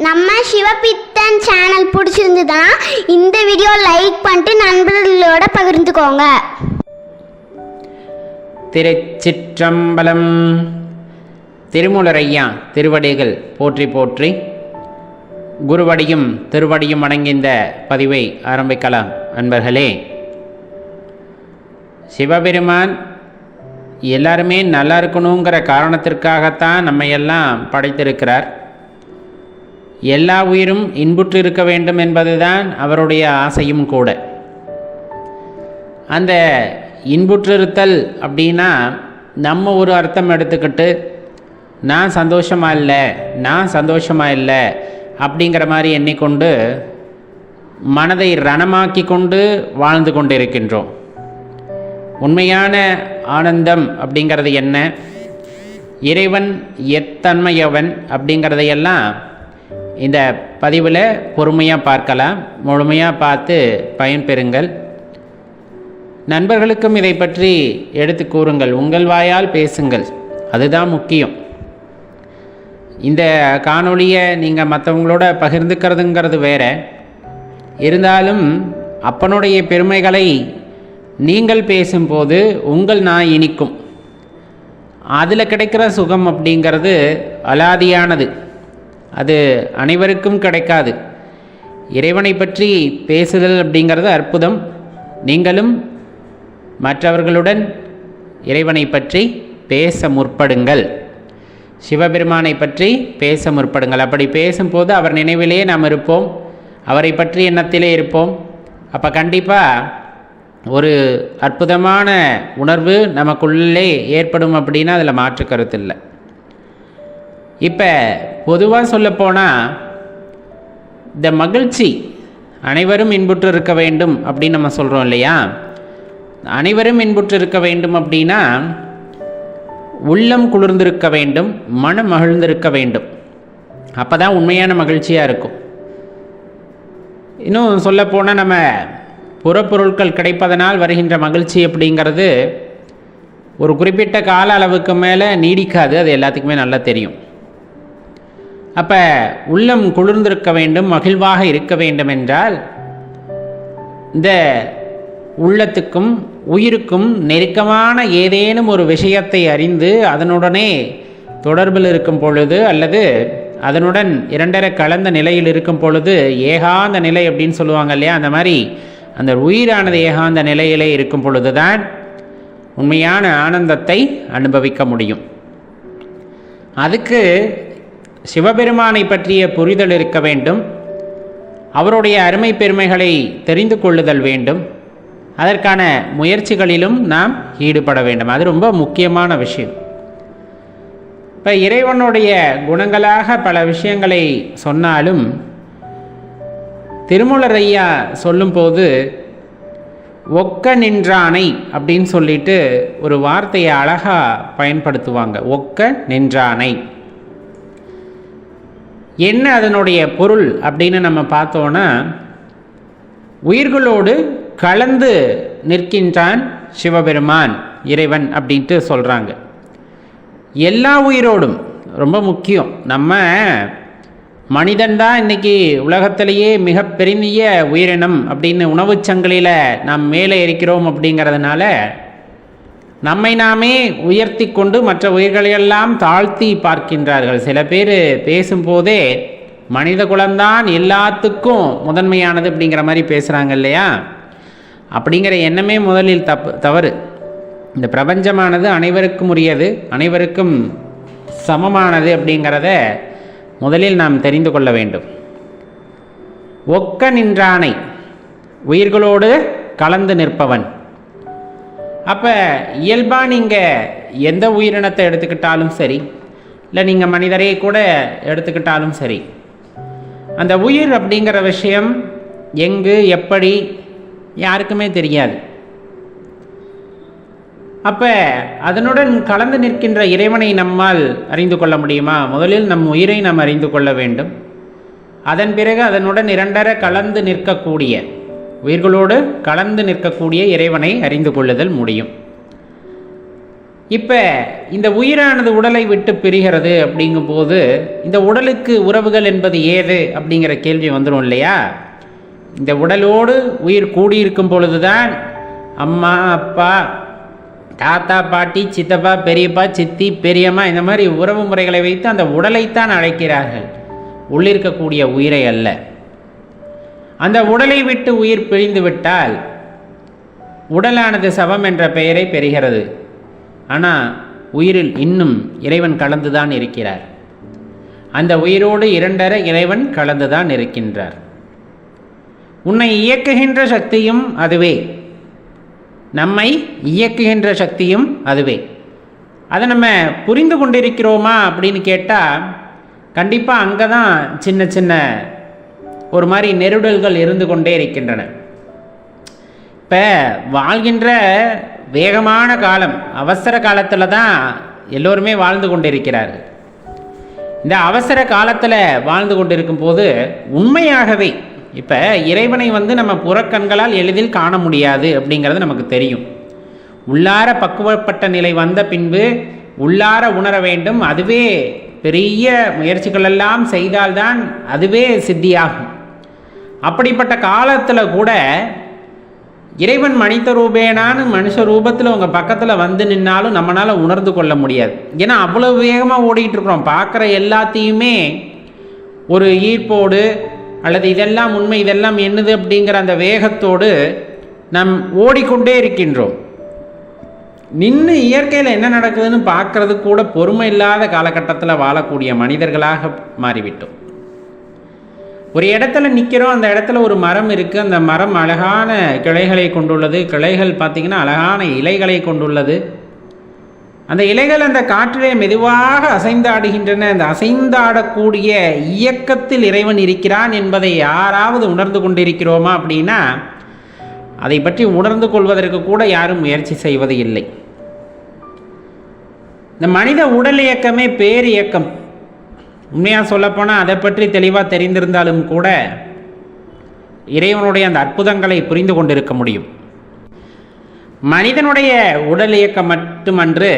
நம்ம சிவபித்தன் சேனல் பிடிச்சிருந்ததுன்னா இந்த வீடியோ லைக் பண்ணிட்டு நண்பர்களோட பகிர்ந்துக்கோங்க. திருச்சிற்றம்பலம். திருமூலரையா திருவடிகள் போற்றி போற்றி. குருவடியும் திருவடியும் அடங்கிய இந்த பதிவை ஆரம்பிக்கலாம். அன்பர்களே, சிவபெருமான் எல்லாருமே நல்லா இருக்கணுங்கிற காரணத்திற்காகத்தான் நம்ம எல்லாம் படைத்திருக்கிறார். எல்லா உயிரும் இன்புற்று இருக்க வேண்டும் என்பதுதான் அவருடைய ஆசையும் கூட. அந்த இன்புற்றிருத்தல் அப்படின்னா நம்ம ஒரு அர்த்தம் எடுத்துக்கிட்டு நான் சந்தோஷமாக இல்லை அப்படிங்கிற மாதிரி எண்ணிக்கொண்டு மனதை ரணமாக்கி கொண்டு வாழ்ந்து கொண்டு இருக்கின்றோம். உண்மையான ஆனந்தம் அப்படிங்கிறது என்ன, இறைவன் எத்தன்மையவன் அப்படிங்கிறதையெல்லாம் இந்த பதிவில் பொறுமையாக பார்க்கலாம். முழுமையாக பார்த்து பயன்பெறுங்கள். நண்பர்களுக்கும் இதை பற்றி எடுத்து கூறுங்கள், உங்கள் வாயால் பேசுங்கள், அதுதான் முக்கியம். இந்த காணொளியை நீங்கள் மற்றவங்களோட பகிர்ந்துக்கிறதுங்கிறது வேற, இருந்தாலும் அப்பனுடைய பெருமைகளை நீங்கள் பேசும்போது உங்கள் நாய் இனிக்கும். அதில் கிடைக்கிற சுகம் அப்படிங்கிறது அலாதியானது, அது அனைவருக்கும் கிடைக்காது. இறைவனை பற்றி பேசுதல் அப்படிங்கிறது அற்புதம். நீங்களும் மற்றவர்களுடன் இறைவனை பற்றி பேச முற்படுங்கள், சிவபெருமானை பற்றி பேச முற்படுங்கள். அப்படி பேசும்போது அவர் நினைவிலே நாம் இருப்போம், அவரை பற்றி எண்ணத்திலே இருப்போம். அப்போ கண்டிப்பாக ஒரு அற்புதமான உணர்வு நமக்குள்ளே ஏற்படும் அப்படின்னா அதில் மாற்று கருத்து இல்லை. இப்போ பொதுவாக சொல்லப்போனால் இந்த மகிழ்ச்சி அனைவரும் இன்புற்று இருக்க வேண்டும் அப்படின்னு நம்ம சொல்கிறோம் இல்லையா? அனைவரும் இன்புற்று இருக்க வேண்டும் அப்படின்னா உள்ளம் குளிர்ந்திருக்க வேண்டும், மனம் மகிழ்ந்திருக்க வேண்டும். அப்போ தான் உண்மையான மகிழ்ச்சியாக இருக்கும். இன்னும் சொல்லப்போனால் நம்ம புறப்பொருட்கள் கிடைப்பதனால் வருகின்ற மகிழ்ச்சி அப்படிங்கிறது ஒரு குறிப்பிட்ட கால அளவுக்கு மேலே நீடிக்காது, அது எல்லாத்துக்குமே நல்லா தெரியும். அப்போ உள்ளம் குளிர்ந்திருக்க வேண்டும், மகிழ்வாக இருக்க வேண்டும் என்றால் இந்த உள்ளத்துக்கும் உயிருக்கும் நெருக்கமான ஏதேனும் ஒரு விஷயத்தை அறிந்து அதனுடனே தொடர்பில் இருக்கும் பொழுது அல்லது அதனுடன் இரண்டரை கலந்த நிலையில் இருக்கும் பொழுது ஏகாந்த நிலை அப்படின்னு சொல்லுவாங்க இல்லையா? அந்த மாதிரி அந்த உயிரானது ஏகாந்த நிலையிலே இருக்கும் பொழுதுதான் உண்மையான ஆனந்தத்தை அனுபவிக்க முடியும். அதுக்கு சிவபெருமானை பற்றிய புரிதல் இருக்க வேண்டும், அவருடைய அருமை பெருமைகளை தெரிந்து கொள்ளுதல் வேண்டும், அதற்கான முயற்சிகளிலும் நாம் ஈடுபட வேண்டும். அது ரொம்ப முக்கியமான விஷயம். இப்போ இறைவனுடைய குணங்களாக பல விஷயங்களை சொன்னாலும் திருமூலரையா சொல்லும்போது ஒக்க நின்றானை அப்படின்னு சொல்லிட்டு ஒரு வார்த்தையை அழகாக பயன்படுத்துவாங்க. ஒக்க நின்றானை என்ன அதனுடைய பொருள் அப்படின்னு நம்ம பார்த்தோன்னா, உயிர்களோடு கலந்து நிற்கின்றான் சிவபெருமான் இறைவன் அப்படின்ட்டு சொல்கிறாங்க. எல்லா உயிரோடும் ரொம்ப முக்கியம். நம்ம மனிதன்தான் இன்றைக்கி உலகத்திலேயே மிகப்பெரிய உயிரினம் அப்படின்னு உணவுச் சங்கிலியில் நாம் மேலே இருக்கிறோம். அப்படிங்கிறதுனால நம்மை நாமே உயர்த்தி கொண்டு மற்ற உயிர்களையெல்லாம் தாழ்த்தி பார்க்கின்றார்கள். சில பேர் பேசும்போதே மனித குலம்தான் எல்லாத்துக்கும் முதன்மையானது அப்படிங்கிற மாதிரி பேசுகிறாங்க இல்லையா? அப்படிங்கிற எண்ணமே முதலில் தவறு. இந்த பிரபஞ்சமானது அனைவருக்கும் உரியது, அனைவருக்கும் சமமானது அப்படிங்கிறத முதலில் நாம் தெரிந்து கொள்ள வேண்டும். ஒக்க நின்றானை, உயிர்களோடு கலந்து நிற்பவன். அப்போ இயல்பாக நீங்கள் எந்த உயிரினத்தை எடுத்துக்கிட்டாலும் சரி, இல்லை நீங்கள் மனிதரை கூட எடுத்துக்கிட்டாலும் சரி, அந்த உயிர் அப்படிங்கிற விஷயம் எங்கு எப்படி யாருக்குமே தெரியாது. அப்போ அதனுடன் கலந்து நிற்கின்ற இறைவனை நம்மால் அறிந்து கொள்ள முடியுமா? முதலில் நம் உயிரை நாம் அறிந்து கொள்ள வேண்டும். அதன் பிறகு அதனுடன் இரண்டரை கலந்து நிற்கக்கூடிய, உயிர்களோடு கலந்து நிற்கக்கூடிய இறைவனை அறிந்து கொள்ளுதல் முடியும். இப்போ இந்த உயிரானது உடலை விட்டு பிரிகிறது அப்படிங்கும்போது இந்த உடலுக்கு உறவுகள் என்பது ஏது அப்படிங்கிற கேள்வி வந்துடும் இல்லையா? இந்த உடலோடு உயிர் கூடியிருக்கும் பொழுதுதான் அம்மா, அப்பா, தாத்தா, பாட்டி, சித்தப்பா, பெரியப்பா, சித்தி, பெரியம்மா இந்த மாதிரி உறவு முறைகளை வைத்து அந்த உடலைத்தான் அழைக்கிறார்கள், உள்ளிருக்கக்கூடிய உயிரை அல்ல. அந்த உடலை விட்டு உயிர் பிரிந்து விட்டால் உடலானது சவம் என்ற பெயரை பெறுகிறது. ஆனால் உயிரில் இன்னும் இறைவன் கலந்துதான் இருக்கிறார். அந்த உயிரோடு இரண்டர இறைவன் கலந்துதான் இருக்கின்றார். உன்னை இயக்குகின்ற சக்தியும் அதுவே, நம்மை இயக்குகின்ற சக்தியும் அதுவே. அதை நம்ம புரிந்து கொண்டிருக்கிறோமா அப்படின்னு கேட்டால் கண்டிப்பாக அங்கே தான் சின்ன சின்ன ஒரு மாதிரி நெருடல்கள் இருந்து கொண்டே இருக்கின்றன. இப்போ வாழ்கின்ற வேகமான காலம், அவசர காலத்தில் தான் எல்லோருமே வாழ்ந்து கொண்டிருக்கிறார்கள். இந்த அவசர காலத்தில் வாழ்ந்து கொண்டிருக்கும் போது உண்மையாகவே இப்போ இறைவனை நம்ம புறக்கண்களால் எளிதில் காண முடியாது அப்படிங்கிறது நமக்கு தெரியும். உள்ளார பக்குவப்பட்ட நிலை வந்த பின்பு உள்ளார உணர வேண்டும். அதுவே பெரிய முயற்சிகளெல்லாம் செய்தால்தான் அதுவே சித்தியாகும். அப்படிப்பட்ட காலத்தில் கூட இறைவன் மனித ரூபேனான்னு மனுஷ ரூபத்தில் உங்கள் பக்கத்தில் வந்து நின்னாலும் நம்மளால் உணர்ந்து கொள்ள முடியாது. ஏன்னா அவ்வளோ வேகமாக ஓடிக்கிட்டு இருக்கிறோம். பார்க்குற எல்லாத்தையுமே ஒரு ஈர்ப்போடு அல்லது இதெல்லாம் உண்மை, இதெல்லாம் என்னது அப்படிங்கிற அந்த வேகத்தோடு நாம் ஓடிக்கொண்டே இருக்கின்றோம். நின்று இயற்கையில் என்ன நடக்குதுன்னு பார்க்கறது கூட பொறுமை இல்லாத காலகட்டத்தில் வாழக்கூடிய மனிதர்களாக மாறிவிட்டோம். ஒரு இடத்துல நிற்கிறோம், அந்த இடத்துல ஒரு மரம் இருக்குது. அந்த மரம் அழகான கிளைகளை கொண்டுள்ளது. கிளைகள் பார்த்திங்கன்னா அழகான இலைகளை கொண்டுள்ளது. அந்த இலைகள் அந்த காற்றிலே மெதுவாக அசைந்தாடுகின்றன. அந்த அசைந்தாடக்கூடிய இயக்கத்தில் இறைவன் இருக்கிறான் என்பதை யாராவது உணர்ந்து கொண்டிருக்கிறோமா அப்படின்னா அதை பற்றி உணர்ந்து கொள்வதற்கு கூட யாரும் முயற்சி செய்வது இல்லை. இந்த மனித உடல் இயக்கமே பேர் இயக்கம். உண்மையாக சொல்லப்போனால் அதை பற்றி தெளிவாக தெரிந்திருந்தாலும் கூட இறைவனுடைய அந்த அற்புதங்களை புரிந்து கொண்டிருக்க முடியும். மனிதனுடைய உடல் இயக்கம் மட்டுமன்று,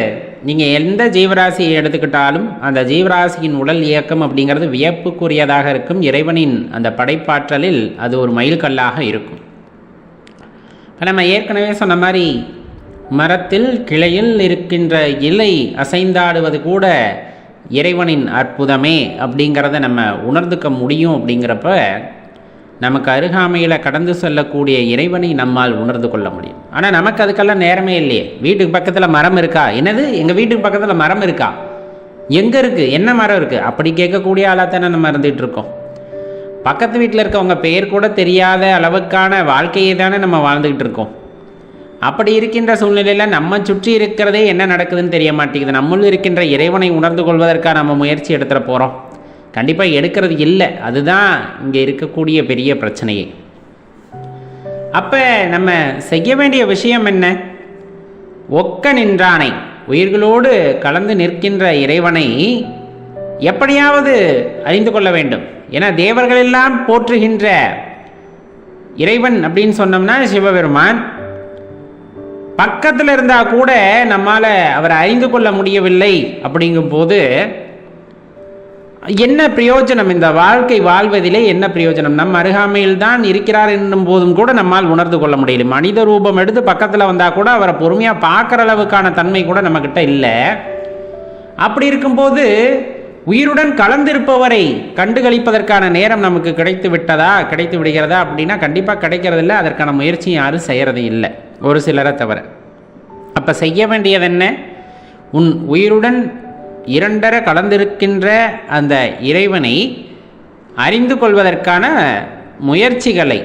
நீங்கள் எந்த ஜீவராசியை எடுத்துக்கிட்டாலும் அந்த ஜீவராசியின் உடல் இயக்கம் அப்படிங்கிறது வியப்புக்குரியதாக இருக்கும். இறைவனின் அந்த படைப்பாற்றலில் அது ஒரு மைல்கல்லாக இருக்கும். இப்போ நம்ம ஏற்கனவே சொன்ன மாதிரி மரத்தில் கிளையில் இருக்கின்ற இலை அசைந்தாடுவது கூட இறைவனின் அற்புதமே அப்படிங்கிறத நம்ம உணர்ந்துக்க முடியும். அப்படிங்கிறப்ப நமக்கு அருகாமையில் கடந்து செல்லக்கூடிய இறைவனை நம்மால் உணர்ந்து கொள்ள முடியும். ஆனால் நமக்கு அதுக்கெல்லாம் நேரமே இல்லையே. வீட்டுக்கு பக்கத்தில் மரம் இருக்கா? என்னது, எங்கள் வீட்டுக்கு பக்கத்தில் மரம் இருக்கா? எங்கே இருக்குது? என்ன மரம் இருக்குது? அப்படி கேட்கக்கூடிய ஆளாத்தானே நம்ம இருந்துகிட்டு இருக்கோம். பக்கத்து வீட்டில் இருக்கவங்க பெயர் கூட தெரியாத அளவுக்கான வாழ்க்கையை தானே நம்ம வாழ்ந்துக்கிட்டு இருக்கோம். அப்படி இருக்கின்ற சூழ்நிலையில் நம்ம சுற்றி இருக்கிறதே என்ன நடக்குதுன்னு தெரிய மாட்டேங்குது. நம்மளும் இருக்கின்ற இறைவனை உணர்ந்து கொள்வதற்காக நம்ம முயற்சி எடுத்துகிட்டு போகிறோம். கண்டிப்பாக எடுக்கிறது இல்லை. அதுதான் இங்கே இருக்கக்கூடிய பெரிய பிரச்சனையே. அப்போ நம்ம செய்ய வேண்டிய விஷயம் என்ன? ஒக்க நின்றானை, உயிர்களோடு கலந்து நிற்கின்ற இறைவனை எப்படியாவது அறிந்து கொள்ள வேண்டும். ஏன்னா தேவர்களெல்லாம் போற்றுகின்ற இறைவன் அப்படின்னு சொன்னோம்னா சிவபெருமான். பக்கத்தில் இருந்தால் கூட நம்மால் அவரை அறிந்து கொள்ள முடியவில்லை. அப்படிங்கும்போது என்ன பிரயோஜனம்? இந்த வாழ்க்கை வாழ்வதிலே என்ன பிரயோஜனம்? நம் அருகாமையில் தான் இருக்கிறார் என்னும் போதும் கூட நம்மால் உணர்ந்து கொள்ள முடியல. மனித ரூபம் எடுத்து பக்கத்தில் வந்தால் கூட அவரை பொறுமையாக பார்க்குற அளவுக்கான தன்மை கூட நம்மக்கிட்ட இல்லை. அப்படி இருக்கும்போது உயிருடன் கலந்திருப்பவரை கண்டுகளிப்பதற்கான நேரம் நமக்கு கிடைத்து விடுகிறதா அப்படின்னா கண்டிப்பாக கிடைக்கிறதில்ல. அதற்கான முயற்சி யாரும் செய்கிறது இல்லை, ஒரு சிலரை தவிர. அப்போ செய்ய வேண்டியது என்ன? உன் உயிருடன் இரண்டர கலந்திருக்கின்ற அந்த இறைவனை அறிந்து கொள்வதற்கான முயற்சிகளை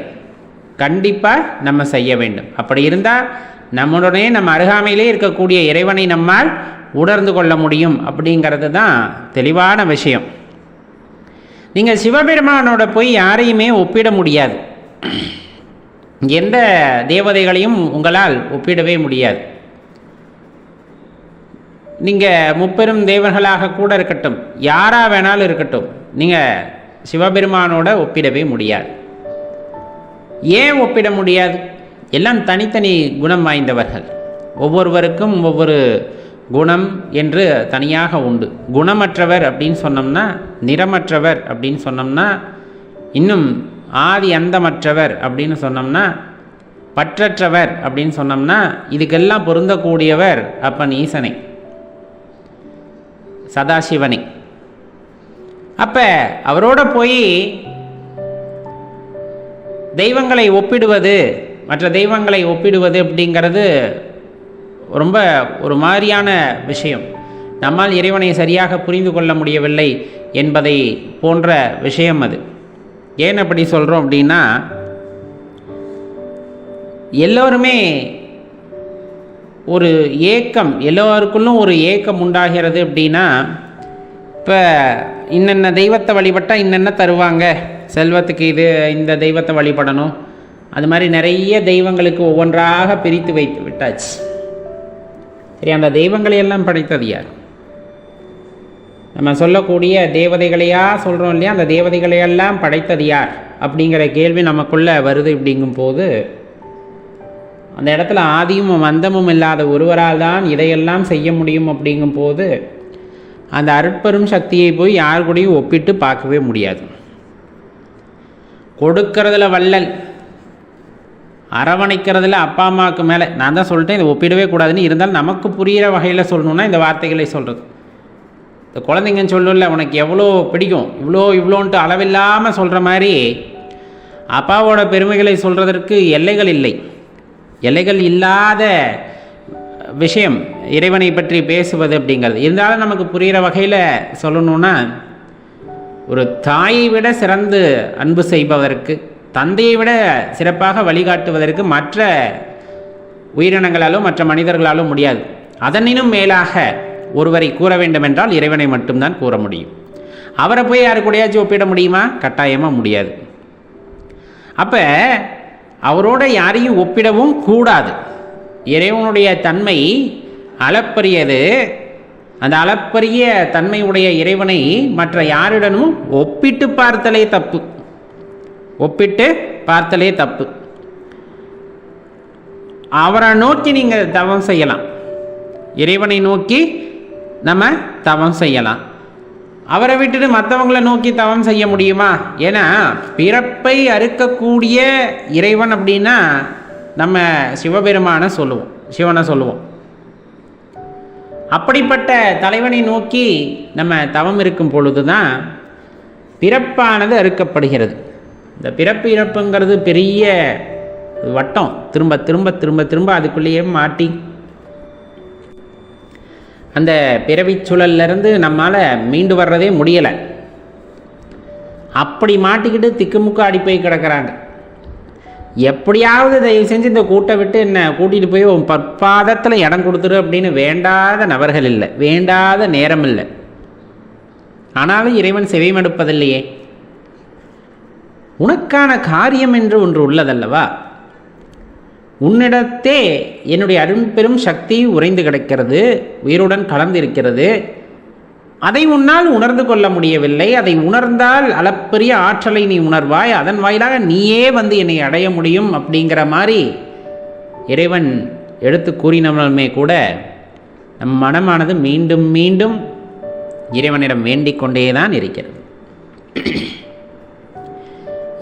கண்டிப்பாக நம்ம செய்ய வேண்டும். அப்படி இருந்தால் நம்முடனே நம்ம அருகாமையிலே இருக்கக்கூடிய இறைவனை நம்மால் உணர்ந்து கொள்ள முடியும். அப்படிங்கிறது தான் தெளிவான விஷயம். நீங்கள் சிவபெருமானோட போய் யாரையுமே ஒப்பிட முடியாது. எந்த தேவதைகளையும் உங்களால் ஒப்பிடவே முடியாது. நீங்கள் முப்பெரும் தேவர்களாக கூட இருக்கட்டும், யாராக வேணாலும் இருக்கட்டும், நீங்கள் சிவபெருமானோட ஒப்பிடவே முடியாது. ஏன் ஒப்பிட முடியாது? எல்லாம் தனித்தனி குணம் வாய்ந்தவர்கள். ஒவ்வொருவருக்கும் ஒவ்வொரு குணம் என்று தனியாக உண்டு. குணமற்றவர் அப்படின்னு சொன்னோம்னா, நிறமற்றவர் அப்படின்னு சொன்னோம்னா, இன்னும் ஆதி அந்தமற்றவர் அப்படின்னு சொன்னோம்னா, பற்றற்றவர் அப்படின்னு சொன்னோம்னா, இதுக்கெல்லாம் பொருந்தக்கூடியவர் அப்பன் ஈசனை, சதாசிவனை. அப்போ அவரோட போய் தெய்வங்களை ஒப்பிடுவது, மற்ற தெய்வங்களை ஒப்பிடுவது அப்படிங்கிறது ரொம்ப ஒரு மாதிரியான விஷயம். நம்மால் இறைவனை சரியாக புரிந்து கொள்ள முடியவில்லை என்பதை போன்ற விஷயம் அது. ஏன் அப்படி சொல்கிறோம் அப்படின்னா, எல்லோருமே ஒரு ஏக்கம், எல்லோருக்குள்ளும் ஒரு ஏக்கம் உண்டாகிறது. அப்படின்னா, இப்போ இன்னென்ன தெய்வத்தை வழிபட்டால் இன்னென்ன தருவாங்க, செல்வத்துக்கு இது இந்த தெய்வத்தை வழிபடணும், அது மாதிரி நிறைய தெய்வங்களுக்கு ஒவ்வொன்றாக பிரித்து வைத்து விட்டாச்சு. சரி, அந்த தெய்வங்களை எல்லாம் படைத்தது யார்? நம்ம சொல்லக்கூடிய தேவதைகளையா சொல்கிறோம் இல்லையா, அந்த தேவதைகளையெல்லாம் படைத்தது யார் அப்படிங்கிற கேள்வி நமக்குள்ளே வருது. அப்படிங்கும் போது அந்த இடத்துல ஆதியும் அந்தமும் இல்லாத ஒருவரால் தான் இதையெல்லாம் செய்ய முடியும். அப்படிங்கும் போது அந்த அருட்பெரும் சக்தியை போய் யார் கூடயும் ஒப்பிட்டு பார்க்கவே முடியாது. கொடுக்கறதுல வள்ளல், அரவணைக்கிறதுல அப்பா அம்மாவுக்கு மேலே. நான் தான் சொல்லிட்டேன் இதை ஒப்பிடவே கூடாதுன்னு. இருந்தாலும் நமக்கு புரிகிற வகையில் சொல்லணுன்னா இந்த வார்த்தைகளை சொல்கிறது. இந்த குழந்தைங்கன்னு சொல்லல, உனக்கு எவ்வளோ பிடிக்கும், இவ்வளோன்ட்டு அளவில்லாமல் சொல்கிற மாதிரி அப்பாவோட பெருமைகளை சொல்கிறதற்கு எல்லைகள் இல்லை. எல்லைகள் இல்லாத விஷயம் இறைவனை பற்றி பேசுவது அப்படிங்கிறது. இருந்தாலும் நமக்கு புரிகிற வகையில் சொல்லணுன்னா, ஒரு தாயை விட சிறந்து அன்பு செய்பவதற்கு, தந்தையை விட சிறப்பாக வழிகாட்டுவதற்கு மற்ற உயிரினங்களாலும் மற்ற மனிதர்களாலும் முடியாது. அதனினும் மேலாக ஒருவரை கூற வேண்டுமென்றால் இறைவனை மட்டும்தான் கூற முடியும். அவரை போய் யாரு கூடயாச்சும் ஒப்பிட முடியுமா? கட்டாயமாக முடியாது. அப்போ அவரோட யாரையும் ஒப்பிடவும் கூடாது. இறைவனுடைய தன்மை அளப்பரியது. அந்த அளப்பரிய தன்மையுடைய இறைவனை மற்ற யாருடனும் ஒப்பிட்டு பார்த்தலே தப்பு. ஒப்பிட்டு பார்த்தலே தப்பு. அவரை நோக்கி நீங்கள் தவம் செய்யலாம், இறைவனை நோக்கி நம்ம தவம் செய்யலாம். அவரை விட்டுட்டு மற்றவங்களை நோக்கி தவம் செய்ய முடியுமா? ஏன்னா பிறப்பை அறுக்கக்கூடிய இறைவன் அப்படின்னா நம்ம சிவபெருமானை சொல்லுவோம், சிவனை சொல்லுவோம். அப்படிப்பட்ட தலைவனை நோக்கி நம்ம தவம் இருக்கும் பொழுது தான் பிறப்பானது அறுக்கப்படுகிறது. இந்த பிறப்பு இறப்புங்கிறது பெரிய வட்டம். திரும்ப திரும்ப திரும்ப திரும்ப அதுக்குள்ளேயே மாட்டி அந்த பிறவிச் சூழல்லேருந்து நம்மால் மீண்டு வர்றதே முடியலை. அப்படி மாட்டிக்கிட்டு திக்குமுக்கு ஆடி போய் கிடக்கிறாங்க. எப்படியாவது தயவு செஞ்சு இந்த கூட்டை விட்டு என்னை கூட்டிகிட்டு போய் உன் பற்பாதத்தில் இடம் கொடுத்துரு அப்படின்னு வேண்டாத நபர்கள் இல்லை, வேண்டாத நேரம் இல்லை. ஆனாலும் இறைவன் செவிமடுப்பதில்லையே. உனக்கான காரியம் என்று ஒன்று உள்ளதல்லவா? உன்னிடத்தே என்னுடைய அரும்பெரும் சக்தி உறைந்து கிடக்கிறது, உயிருடன் கலந்திருக்கிறது. அதை உன்னால் உணர்ந்து கொள்ள முடியவில்லை. அதை உணர்ந்தால் அளப்பரிய ஆற்றலை நீ உணர்வாய். அதன் வாயிலாக நீயே வந்து என்னை அடைய முடியும் அப்படிங்கிற மாதிரி இறைவன் எடுத்து கூறினாலுமே கூட நம் மனமானது மீண்டும் மீண்டும் இறைவனிடம் வேண்டிக் கொண்டே தான் இருக்கிறது.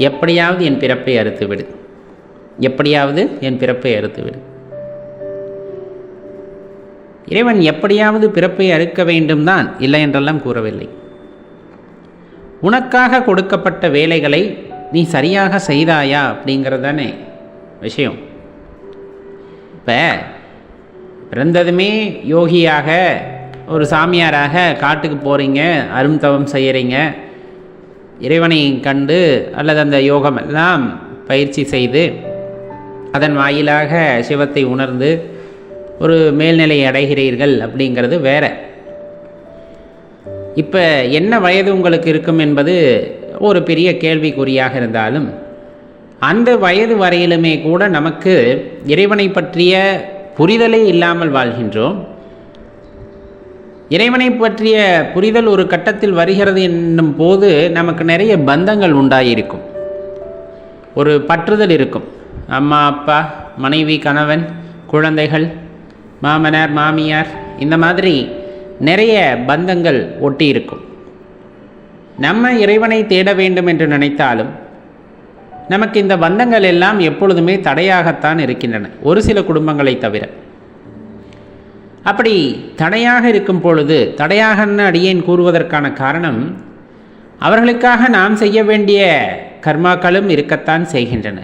எப்படியாவது என் பிறப்பை அறுத்துவிடு, எப்படியாவது என் பிறப்பை அறுத்துவிடு. இறைவன் எப்படியாவது பிறப்பை அறுக்க வேண்டும் தான், இல்லை என்றெல்லாம் கூறவில்லை. உனக்காக கொடுக்கப்பட்ட வேலைகளை நீ சரியாக செய்தாயா அப்படிங்கிறது தானே விஷயம். இப்போ பிறந்ததுமே யோகியாக ஒரு சாமியாராக காட்டுக்கு போகிறீங்க, அருந்தவம் செய்கிறீங்க, இறைவனை கண்டு அல்லது அந்த யோகம் எல்லாம் பயிற்சி செய்து அதன் வாயிலாக சிவத்தை உணர்ந்து ஒரு மேல்நிலையை அடைகிறீர்கள் அப்படிங்கிறது வேற. இப்போ என்ன வயது உங்களுக்கு இருக்கும் என்பது ஒரு பெரிய கேள்விக்குறியாக இருந்தாலும் அந்த வயது வரையிலுமே கூட நமக்கு இறைவனை பற்றிய புரிதலே இல்லாமல் வாழ்கின்றோம். இறைவனை பற்றிய புரிதல் ஒரு கட்டத்தில் வருகிறது என்னும் போது நமக்கு நிறைய பந்தங்கள் உண்டாயிருக்கும், ஒரு பற்றுதல் இருக்கும். அம்மா அப்பா, மனைவி கணவன், குழந்தைகள், மாமனார் மாமியார், இந்த மாதிரி நிறைய பந்தங்கள் ஒட்டி இருக்கும். நம்ம இறைவனை தேட வேண்டும் என்று நினைத்தாலும் நமக்கு இந்த பந்தங்கள் எல்லாம் எப்பொழுதுமே தடையாகத்தான் இருக்கின்றன, ஒரு சில குடும்பங்களை தவிர. அப்படி தடையாக இருக்கும் பொழுது, தடையாகன்னு அடியேன் கூறுவதற்கான காரணம், அவர்களுக்காக நாம் செய்ய வேண்டிய கர்மாக்களும் இருக்கத்தான் செய்கின்றன.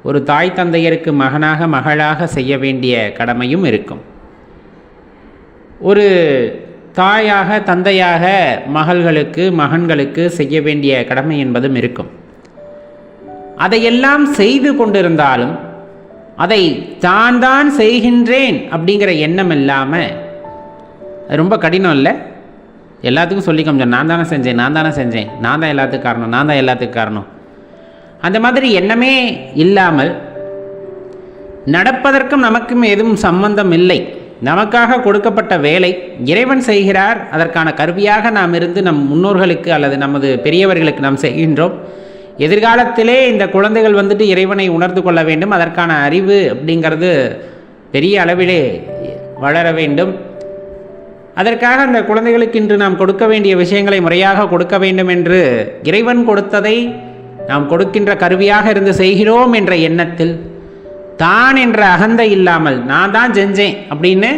ஒரு தாய் தந்தையருக்கு மகனாக மகளாக செய்ய வேண்டிய கடமையும் இருக்கும். ஒரு தாயாக தந்தையாக மகள்களுக்கு மகன்களுக்கு செய்ய வேண்டிய கடமை என்பதும் இருக்கும். அதையெல்லாம் செய்து கொண்டிருந்தாலும் அதை தான் செய்கின்றேன் அப்படிங்கிற எண்ணம் இல்லாமல், அது ரொம்ப கடினம் இல்லை? எல்லாத்துக்கும் சொல்லி கொஞ்சம் நான் தானே செஞ்சேன், நான் தான் எல்லாத்துக்கும் காரணம், அந்த மாதிரி எண்ணமே இல்லாமல், நடப்பதற்கும் நமக்கும் எதுவும் சம்பந்தம் இல்லை, நமக்காக கொடுக்கப்பட்ட வேலை இறைவன் செய்கிறார், அதற்கான கருவியாக நாம் இருந்து நம் முன்னோர்களுக்கு அல்லது நமது பெரியவர்களுக்கு நாம் செய்கின்றோம். எதிர்காலத்திலே இந்த குழந்தைகள் வந்துட்டு இறைவனை உணர்ந்து கொள்ள வேண்டும், அதற்கான அறிவு அப்படிங்கிறது பெரிய அளவிலே வளர வேண்டும். அதற்காக அந்த குழந்தைகளுக்கு இன்று நாம் கொடுக்க வேண்டிய விஷயங்களை முறையாக கொடுக்க வேண்டும் என்று இறைவன் கொடுத்ததை நாம் கொடுக்கின்ற கருவியாக இருந்து செய்கிறோம் என்ற எண்ணத்தில், தான் என்ற அகந்தை இல்லாமல், நான் தான் செஞ்சேன் அப்படின்னு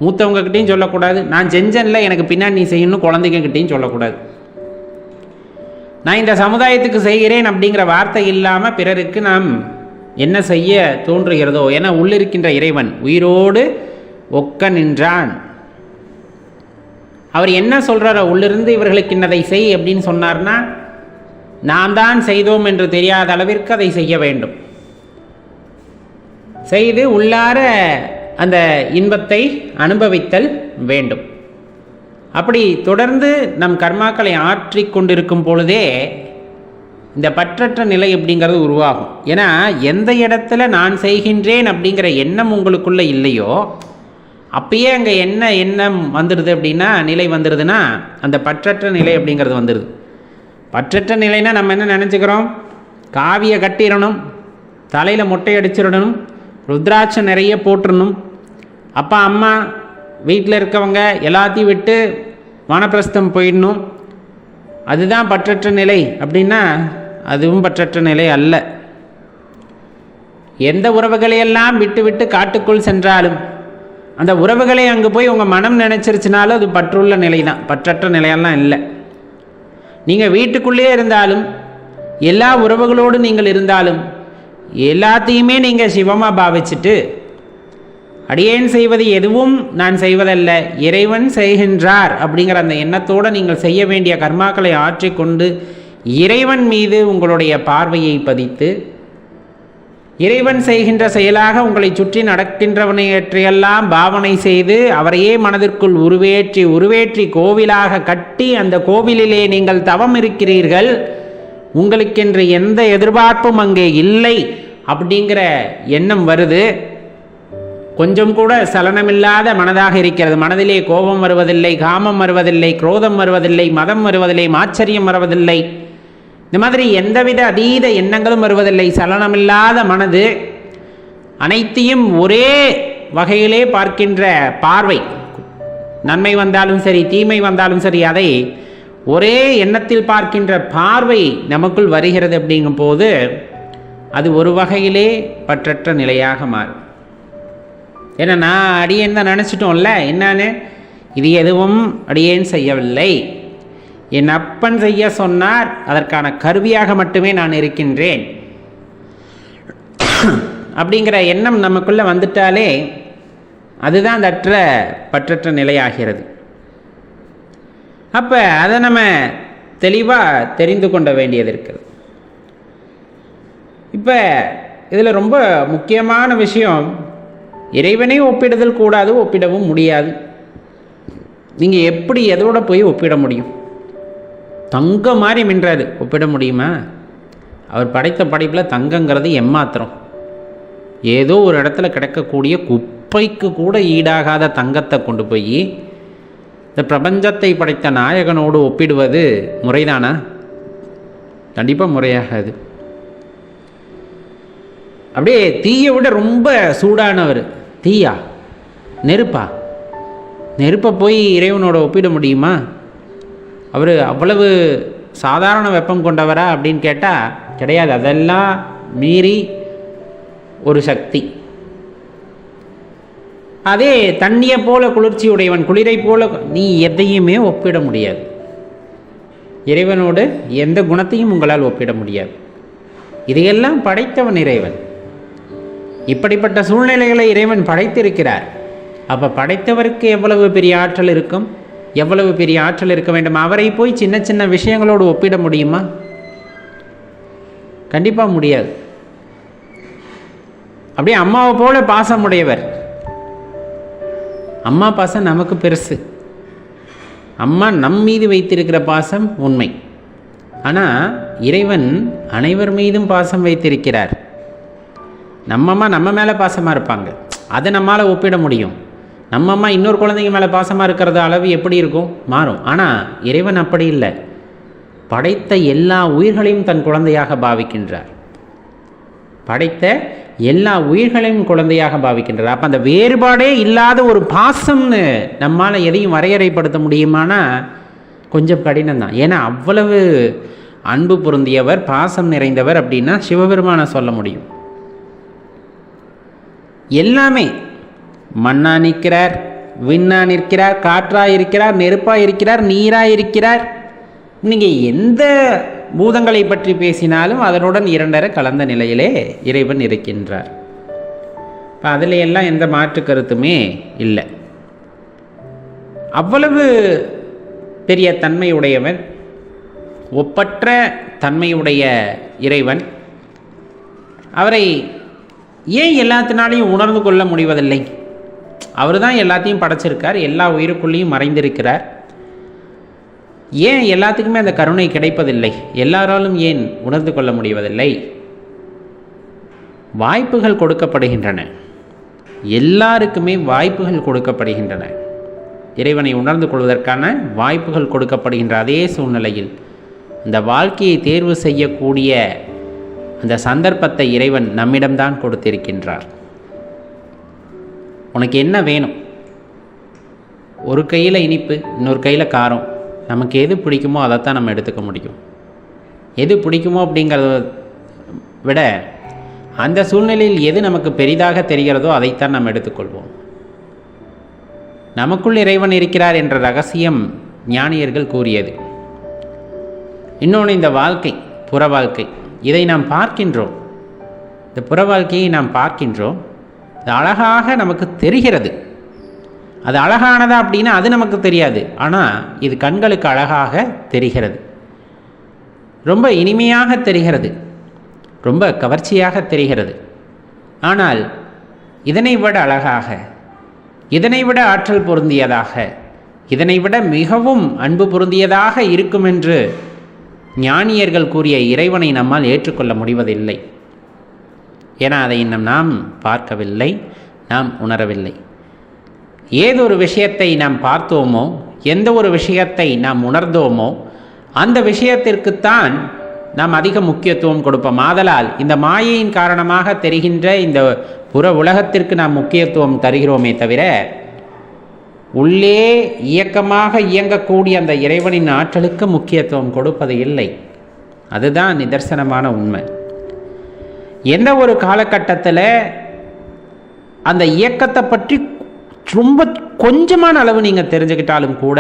மூத்தவங்ககிட்டையும் சொல்லக்கூடாது, நான் செஞ்சேன்ல எனக்கு பின்னாடி நீ செய்யணும் குழந்தைங்ககிட்டையும் சொல்லக்கூடாது. நான் இந்த சமுதாயத்துக்கு செய்கிறேன் அப்படிங்கிற வார்த்தை இல்லாமல் பிறருக்கு நாம் என்ன செய்ய தோன்றுகிறதோ, என உள்ளிருக்கின்ற இறைவன் உயிரோடு ஒக்க நின்றான். அவர் என்ன சொல்கிறாரோ, உள்ளிருந்து இவர்களுக்கு இன்னதை செய் அப்படின்னு சொன்னார்னா, நாம் தான் செய்தோம் என்று தெரியாத அளவிற்கு அதை செய்ய வேண்டும். செய்து உள்ளார அந்த இன்பத்தை அனுபவித்தல் வேண்டும். அப்படி தொடர்ந்து நம் கர்மாக்களை ஆற்றி கொண்டிருக்கும் பொழுதே இந்த பற்றற்ற நிலை அப்படிங்கிறது உருவாகும். ஏன்னா எந்த இடத்துல நான் செய்கின்றேன் அப்படிங்கிற எண்ணம் உங்களுக்குள்ளே இல்லையோ, அப்பயே அங்கே என்ன எண்ணம் வந்துடுது அப்படின்னா, நிலை வந்துடுதுன்னா அந்த பற்றற்ற நிலை அப்படிங்கிறது வந்துடுது. பற்றற்ற நிலைனா நம்ம என்ன நினச்சிக்கிறோம், காவியை கட்டிடணும், தலையில் மொட்டை அடிச்சிடணும், ருத்ராட்சம் நிறைய போட்டுடணும், அப்பா அம்மா வீட்டில் இருக்கவங்க எல்லாத்தையும் விட்டு வானப்பிரஸ்தம் போயிடணும், அதுதான் பற்றற்ற நிலை அப்படின்னா அதுவும் பற்றற்ற நிலை அல்ல. எந்த உறவுகளையெல்லாம் விட்டு விட்டு காட்டுக்குள் சென்றாலும் அந்த உறவுகளை அங்கே போய் உங்கள் மனம் நினைச்சிருச்சுனாலும் அது பற்றுள்ள நிலை தான், பற்றற்ற நிலையெல்லாம் இல்லை. நீங்கள் வீட்டுக்குள்ளேயே இருந்தாலும், எல்லா உறவுகளோடு நீங்கள் இருந்தாலும், எல்லாத்தையுமே நீங்கள் சிவமாக பாவிச்சுட்டு, அடியேன் செய்வது எதுவும் நான் செய்வதல்ல, இறைவன் செய்கின்றார் அப்படிங்கிற அந்த எண்ணத்தோடு நீங்கள் செய்ய வேண்டிய கர்மாக்களை ஆற்றிக்கொண்டு இறைவன் மீது உங்களுடைய பார்வையை பதித்து, இறைவன் செய்கின்ற செயலாக உங்களை சுற்றி நடக்கின்றவனையற்றையெல்லாம் பாவனை செய்து அவரையே மனதிற்குள் உருவேற்றி கோவிலாக கட்டி, அந்த கோவிலிலே நீங்கள் தவம் இருக்கிறீர்கள், உங்களுக்கென்று எந்த எதிர்பார்ப்பும் அங்கே இல்லை அப்படிங்கிற எண்ணம் வருது. கொஞ்சம் கூட சலனமில்லாத மனதாக இருக்கிறது. மனதிலே கோபம் வருவதில்லை, காமம் வருவதில்லை, குரோதம் வருவதில்லை, மதம் வருவதில்லை, மாச்சரியம் வருவதில்லை, இந்த மாதிரி எந்தவித அதீத எண்ணங்களும் வருவதில்லை. சலனமில்லாத மனது அனைத்தையும் ஒரே வகையிலே பார்க்கின்ற பார்வை, நன்மை வந்தாலும் சரி தீமை வந்தாலும் சரி அதை ஒரே எண்ணத்தில் பார்க்கின்ற பார்வை நமக்குள் வருகிறது. அப்படிங்கும் போது அது ஒரு வகையிலே பற்றற்ற நிலையாக மாறும். ஏன்னா நான் அடியேன் தான் நினச்சிட்டோம்ல, என்னன்னு, இது எதுவும் அடியேன் செய்யவில்லை, என் அப்பன் செய்ய சொன்னார், அதற்கான கருவியாக மட்டுமே நான் இருக்கின்றேன் அப்படிங்கிற எண்ணம் நமக்குள்ளே வந்துட்டாலே அதுதான் அந்த பற்றற்ற நிலையாகிறது. அப்போ அதை நம்ம தெளிவாக தெரிந்து கொள்ள வேண்டியது இருக்குது. இப்போ இதில் ரொம்ப முக்கியமான விஷயம், இறைவனை ஒப்பிடுதல் கூடாது, ஒப்பிடவும் முடியாது. நீங்கள் எப்படி எதோட போய் ஒப்பிட முடியும்? தங்கம் மாதிரி மின்றாரு, ஒப்பிட முடியுமா? அவர் படைத்த படைப்பில் தங்கங்கிறது எம்மாத்திரம், ஏதோ ஒரு இடத்துல கிடைக்கக்கூடிய குப்பைக்கு கூட ஈடாகாத தங்கத்தை கொண்டு போய் இந்த பிரபஞ்சத்தை படைத்த நாயகனோடு ஒப்பிடுவது முறைதானா? கண்டிப்பாக முறையாகாது. அப்படியே தீயை விட ரொம்ப சூடானவர், தீயா நெருப்பா? நெருப்பை போய் இறைவனோட ஒப்பிட முடியுமா? அவர் அவ்வளவு சாதாரண வெப்பம் கொண்டவரா அப்படின்னு கேட்டால் கிடையாது. அதெல்லாம் மீறி ஒரு சக்தி. அதே தண்ணியை போல குளிர்ச்சி உடையவன், குளிரை போல, நீ எதையுமே ஒப்பிட முடியாது. இறைவனோடு எந்த குணத்தையும் உங்களால் ஒப்பிட முடியாது. இதையெல்லாம் படைத்தவன் இறைவன். இப்படிப்பட்ட சூழ்நிலைகளை இறைவன் படைத்திருக்கிறார். அப்போ படைத்தவருக்கு எவ்வளவு பெரிய ஆற்றல் இருக்கும், எவ்வளவு பெரிய ஆற்றல் இருக்க வேண்டும். அவரை போய் சின்ன சின்ன விஷயங்களோடு ஒப்பிட முடியுமா? கண்டிப்பாக முடியாது. அப்படியே அம்மாவை போல பாசமுடையவர். அம்மா பாசம் நமக்கு பெருசு. அம்மா நம் மீது வைத்திருக்கிற பாசம் உண்மை. ஆனால் இறைவன் அனைவர் மீதும் பாசம் வைத்திருக்கிறார். நம்ம அம்மா நம்ம மேலே பாசமாக இருப்பாங்க, அதை நம்மளால் ஒப்பிட முடியும். நம்ம அம்மா இன்னொரு குழந்தைங்க மேலே பாசமாக இருக்கிறது அளவு எப்படி இருக்கும், மாறும். ஆனால் இறைவன் அப்படி இல்லை. படைத்த எல்லா உயிர்களையும் தன் குழந்தையாக பாவிக்கின்றார். படைத்த எல்லா உயிர்களையும் குழந்தையாக பாவிக்கின்றார். அப்போ அந்த வேறுபாடே இல்லாத ஒரு பாசம்னு நம்மால் எதையும் வரையறைப்படுத்த முடியுமானா கொஞ்சம் கடினம்தான். ஏன்னா அவ்வளவு அன்பு பொருந்தியவர், பாசம் நிறைந்தவர் அப்படின்னா சிவபெருமானை சொல்ல முடியும். எல்லாமே மண்ணா நிற்கிறார், விண்ணா நிற்கிறார், காற்றாக இருக்கிறார், நெருப்பாக இருக்கிறார், நீராக இருக்கிறார். நீங்கள் எந்த பூதங்களை பற்றி பேசினாலும் அதனுடன் இரண்டரை கலந்த நிலையிலே இறைவன் இருக்கின்றார். இப்போ அதில் எல்லாம் எந்த மாற்று கருத்துமே இல்லை. அவ்வளவு பெரிய தன்மையுடையவன், ஒப்பற்ற தன்மையுடைய இறைவன். அவரை ஏன் எல்லாத்தினாலையும் உணர்ந்து கொள்ள முடிவதில்லை? அவர் தான் எல்லாத்தையும் படைச்சிருக்கார், எல்லா உயிருக்குள்ளேயும் மறைந்திருக்கிறார். ஏன் எல்லாத்துக்குமே அந்த கருணை கிடைப்பதில்லை? எல்லாராலும் ஏன் உணர்ந்து கொள்ள முடிவதில்லை? வாய்ப்புகள் கொடுக்கப்படுகின்றன, எல்லாருக்குமே வாய்ப்புகள் கொடுக்கப்படுகின்றன. இறைவனை உணர்ந்து கொள்வதற்கான வாய்ப்புகள் கொடுக்கப்படுகின்ற அதே சூழ்நிலையில் இந்த வாழ்க்கையை தேர்வு செய்யக்கூடிய அந்த சந்தர்ப்பத்தை இறைவன் நம்மிடம்தான் கொடுத்திருக்கின்றார். உனக்கு என்ன வேணும்? ஒரு கையில் இனிப்பு, இன்னொரு கையில் காரம். நமக்கு எது பிடிக்குமோ அதைத்தான் நம்ம எடுத்துக்க முடியும். எது பிடிக்குமோ அப்படிங்கிறத விட அந்த சூழ்நிலையில் எது நமக்கு பெரிதாக தெரிகிறதோ அதைத்தான் நம்ம எடுத்துக்கொள்வோம். நமக்குள் இறைவன் இருக்கிறார் என்ற ரகசியம் ஞானியர்கள் கூறியது. இன்னொன்று, இந்த வாழ்க்கை, புற வாழ்க்கை, இதை நாம் பார்க்கின்றோம். இந்த புற வாழ்க்கையை நாம் பார்க்கின்றோம். இது அழகாக நமக்கு தெரிகிறது. அது அழகானதா அப்படின்னா அது நமக்கு தெரியாது. ஆனால் இது கண்களுக்கு அழகாக தெரிகிறது, ரொம்ப இனிமையாக தெரிகிறது, ரொம்ப கவர்ச்சியாக தெரிகிறது. ஆனால் இதனை விட அழகாக, இதனை விட ஆற்றல் பொருந்தியதாக, இதனை விட மிகவும் அன்பு பொருந்தியதாக இருக்கும் என்று ஞானியர்கள் கூறிய இறைவனை நம்மால் ஏற்றுக்கொள்ள முடிவதில்லை. ஏன்னா அதை இன்னும் நாம் பார்க்கவில்லை, நாம் உணரவில்லை. ஏதொரு விஷயத்தை நாம் பார்த்தோமோ, எந்த ஒரு விஷயத்தை நாம் உணர்ந்தோமோ அந்த விஷயத்திற்குத்தான் நாம் அதிக முக்கியத்துவம் கொடுப்போம். ஆதலால் இந்த மாயையின் காரணமாக தெரிகின்ற இந்த புற உலகத்திற்கு நாம் முக்கியத்துவம் தருகிறோமே தவிர உள்ளே இயக்கமாக இயங்கக்கூடிய அந்த இறைவனின் ஆற்றலுக்கு முக்கியத்துவம் கொடுப்பது இல்லை. அதுதான் நிதர்சனமான உண்மை. எந்த ஒரு காலகட்டத்தில் அந்த இயக்கத்தை பற்றி ரொம்ப கொஞ்சமான அளவு நீங்கள் தெரிஞ்சுக்கிட்டாலும் கூட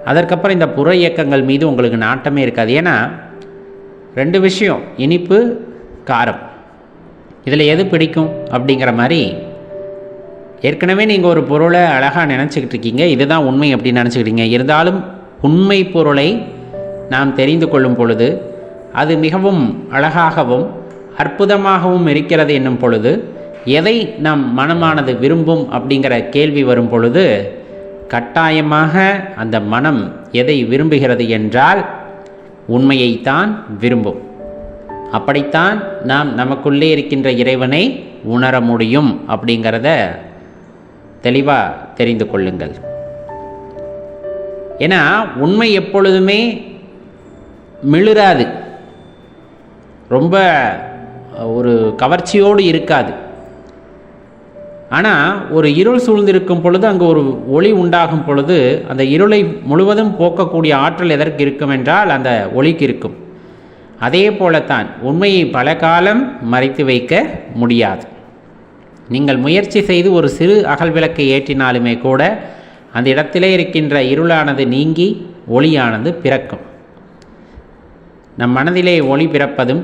அதற்கப்புறம் இந்த புற இயக்கங்கள் மீது உங்களுக்கு நாட்டமே இருக்காது. ஏன்னா ரெண்டு விஷயம், இனிப்பு, காரம், இதில் எது பிடிக்கும் அப்படிங்கிற மாதிரி ஏற்கனவே நீங்கள் ஒரு பொருளை அழகாக நினச்சிக்கிட்டு இருக்கீங்க, இதுதான் உண்மை அப்படின்னு நினச்சிக்கிட்டீங்க. இருந்தாலும் உண்மை பொருளை நாம் தெரிந்து கொள்ளும் பொழுது அது மிகவும் அழகாகவும் அற்புதமாகவும் இருக்கிறது என்னும் பொழுது, எதை நம் மனமானது விரும்பும் அப்படிங்கிற கேள்வி வரும் பொழுது கட்டாயமாக அந்த மனம் எதை விரும்புகிறது என்றால் உண்மையைத்தான் விரும்பும். அப்படித்தான் நாம் நமக்குள்ளே இருக்கின்ற இறைவனை உணர முடியும் அப்படிங்கிறத தெளிவாக தெரிந்து கொள்ளுங்கள். ஏன்னா உண்மை எப்பொழுதுமே மிளிராது, ரொம்ப ஒரு கவர்ச்சியோடு இருக்காது. ஆனால் ஒரு இருள் சூழ்ந்திருக்கும் பொழுது அங்கு ஒரு ஒளி உண்டாகும் பொழுது அந்த இருளை முழுவதும் போக்கக்கூடிய ஆற்றல் எதற்கு இருக்கும் என்றால் அந்த ஒளிக்கு இருக்கும். அதே போலத்தான் உண்மையை பல காலம் மறைத்து வைக்க முடியாது. நீங்கள் முயற்சி செய்து ஒரு சிறு அகல் விளக்கை ஏற்றினாலுமே கூட அந்த இடத்திலே இருக்கின்ற இருளானது நீங்கி ஒளியானது பிறக்கும். நம் மனதிலே ஒளி பிறப்பதும்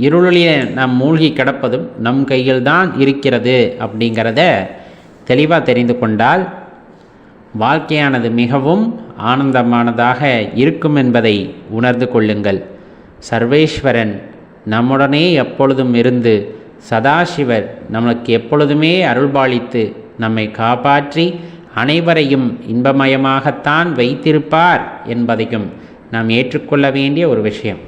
இருளிலே நாம் மூழ்கி கிடப்பதும் நம் கையில்தான் இருக்கிறது அப்படிங்கிறத தெளிவாக தெரிந்து கொண்டால் வாழ்க்கையானது மிகவும் ஆனந்தமானதாக இருக்கும் என்பதை உணர்ந்து கொள்ளுங்கள். சர்வேஸ்வரன் நம்முடனே எப்பொழுதும் இருந்து சதாசிவர் நமக்கு எப்பொழுதுமே அருள்பாலித்து நம்மை காப்பாற்றி அனைவரையும் இன்பமயமாகத்தான் வைத்திருப்பார் என்பதையும் நாம் ஏற்றுக்கொள்ள வேண்டிய ஒரு விஷயம்.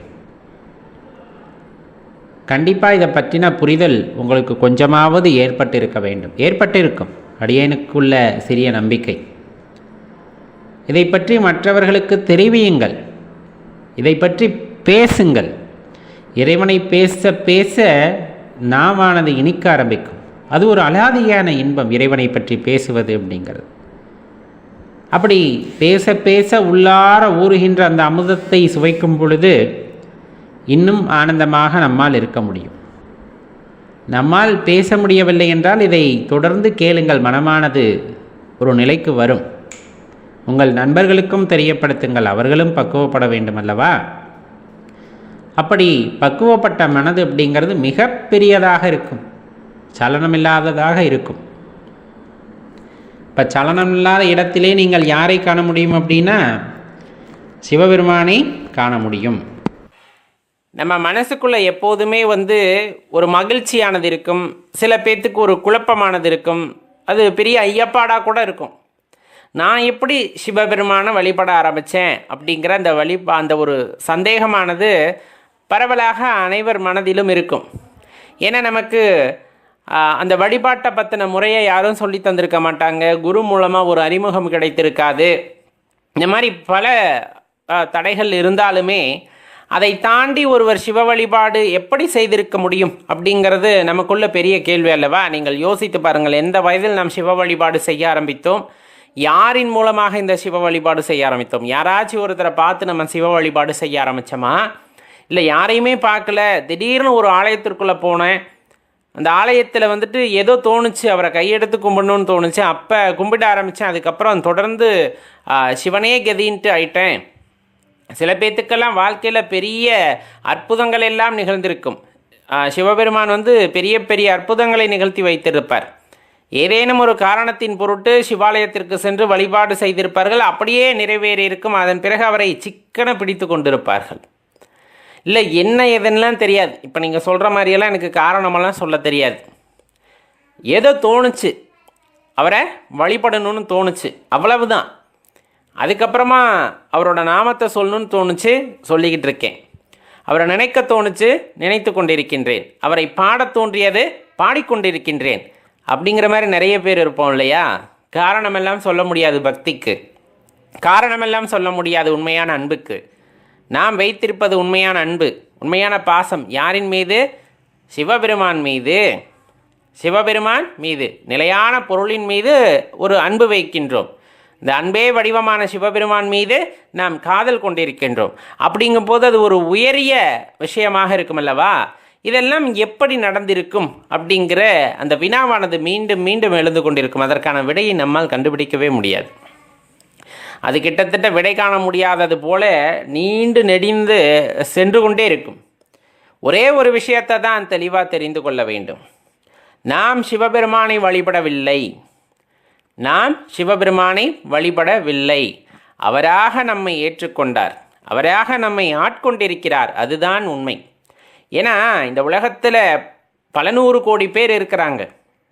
கண்டிப்பாக இதை பற்றின புரிதல் உங்களுக்கு கொஞ்சமாவது ஏற்பட்டிருக்க வேண்டும். ஏற்பட்டிருக்கும். அடியேனுக்குள்ள சிறிய நம்பிக்கை. இதை பற்றி மற்றவர்களுக்கு தெரிவியுங்கள். இதை பற்றி பேசுங்கள். இறைவனை பேச பேச நாமானது இனிக்க ஆரம்பிக்கும். அது ஒரு அலாதியான இன்பம் இறைவனை பற்றி பேசுவது அப்படிங்கிறது. அப்படி பேச பேச உள்ளார ஊறுகின்ற அந்த அமுதத்தை சுவைக்கும் பொழுது இன்னும் ஆனந்தமாக நம்மால் இருக்க முடியும். நம்மால் பேச முடியவில்லை என்றால் இதை தொடர்ந்து கேளுங்கள். மனமானது ஒரு நிலைக்கு வரும். உங்கள் நண்பர்களுக்கும் தெரியப்படுத்துங்கள். அவர்களும் பக்குவப்பட வேண்டும் அல்லவா? அப்படி பக்குவப்பட்ட மனது அப்படிங்கிறது மிக பெரியதாக இருக்கும். சலனமில்லாததாக இருக்கும். இப்போ சலனமில்லாத இடத்திலே நீங்கள் யாரை காண முடியும் அப்படின்னா சிவபெருமானை காண முடியும். நம்ம மனசுக்குள்ளே எப்போதுமே ஒரு மகிழ்ச்சியானது இருக்கும். சில பேர்த்துக்கு ஒரு குழப்பமானது இருக்கும். அது பெரிய ஐயப்பாடாக கூட இருக்கும். நான் எப்படி சிவபெருமானை வழிபட ஆரம்பித்தேன் அப்படிங்கிற அந்த ஒரு சந்தேகமானது பரவலாக அனைவர் மனதிலும் இருக்கும். ஏன்னா நமக்கு அந்த வழிபாட்டை பற்றின முறையை யாரும் சொல்லி தந்திருக்க மாட்டாங்க. குரு மூலமாக ஒரு அறிமுகம் கிடைத்திருக்காது. இந்த மாதிரி பல தடைகள் இருந்தாலுமே அதை தாண்டி ஒருவர் சிவ வழிபாடு எப்படி செய்திருக்க முடியும் அப்படிங்கிறது நமக்குள்ள பெரிய கேள்வி அல்லவா? நீங்கள் யோசித்து பாருங்கள். எந்த வயதில் நாம் சிவ வழிபாடு செய்ய ஆரம்பித்தோம்? யாரின் மூலமாக இந்த சிவ வழிபாடு செய்ய ஆரம்பித்தோம்? யாராச்சும் ஒருத்தரை பார்த்து நம்ம சிவ வழிபாடு செய்ய ஆரம்பித்தோமா? இல்லை யாரையுமே பார்க்கல, திடீர்னு ஒரு ஆலயத்திற்குள்ளே போனேன். அந்த ஆலயத்தில் ஏதோ தோணுச்சு, அவரை கையெடுத்து கும்பிடணும்னு தோணுச்சு. அப்போ கும்பிட ஆரம்பித்தேன். அதுக்கப்புறம் தொடர்ந்து சிவனே கதின்ட்டு ஆயிட்டேன். சில பேர்த்துக்கெல்லாம் வாழ்க்கையில் பெரிய அற்புதங்கள் எல்லாம் நிகழ்ந்திருக்கும். சிவபெருமான் பெரிய பெரிய அற்புதங்களை நிகழ்த்தி வைத்திருப்பார். ஏதேனும் ஒரு காரணத்தின் பொருட்டு சிவாலயத்திற்கு சென்று வழிபாடு செய்திருப்பார்கள். அப்படியே நிறைவேறியிருக்கும். அதன் பிறகு அவரை சிக்கன பிடித்து கொண்டிருப்பார்கள். இல்லை என்ன எதுன்னெலாம் தெரியாது. இப்போ நீங்கள் சொல்கிற மாதிரியெல்லாம் எனக்கு காரணமெல்லாம் சொல்ல தெரியாது. ஏதோ தோணுச்சு, அவரை வழிபடணும்னு தோணுச்சு, அவ்வளவுதான். அதுக்கப்புறமா அவரோட நாமத்தை சொல்லணும்னு தோணுச்சு, சொல்லிக்கிட்டு இருக்கேன். அவரை நினைக்க தோணுச்சு, நினைத்து கொண்டிருக்கின்றேன். அவரை பாடத் தோன்றியது, பாடிக்கொண்டிருக்கின்றேன். அப்படிங்கிற மாதிரி நிறைய பேர் இருப்போம் இல்லையா? காரணமெல்லாம் சொல்ல முடியாது பக்திக்கு. காரணமெல்லாம் சொல்ல முடியாது உண்மையான அன்புக்கு. நாம் வைத்திருப்பது உண்மையான அன்பு, உண்மையான பாசம். யாரின் மீது? சிவபெருமான் மீது. சிவபெருமான் மீது, நிலையான பொருளின் மீது ஒரு அன்பு வைக்கின்றோம். இந்த அன்பே வடிவமான சிவபெருமான் மீது நாம் காதல் கொண்டிருக்கின்றோம். அப்படிங்கும்போது அது ஒரு உயரிய விஷயமாக இருக்கும் அல்லவா? இதெல்லாம் எப்படி நடந்திருக்கும் அப்படிங்கிற அந்த வினாவானது மீண்டும் மீண்டும் எழுந்து கொண்டிருக்கும். அதற்கான விடையை நம்மால் கண்டுபிடிக்கவே முடியாது. அது கிட்டத்தட்ட விடை காண முடியாதது போல நீண்டு நெடிந்து சென்று கொண்டே இருக்கும். ஒரே ஒரு விஷயத்தை தான் தெளிவாக தெரிந்து கொள்ள வேண்டும். நாம் சிவபெருமானை வழிபடவில்லை. நாம் சிவபெருமானை வழிபடவில்லை. அவராக நம்மை ஏற்றுக்கொண்டார். அவராக நம்மை ஆட்கொண்டிருக்கிறார். அதுதான் உண்மை. ஏன்னா இந்த உலகத்தில் பல நூறு கோடி பேர் இருக்கிறாங்க.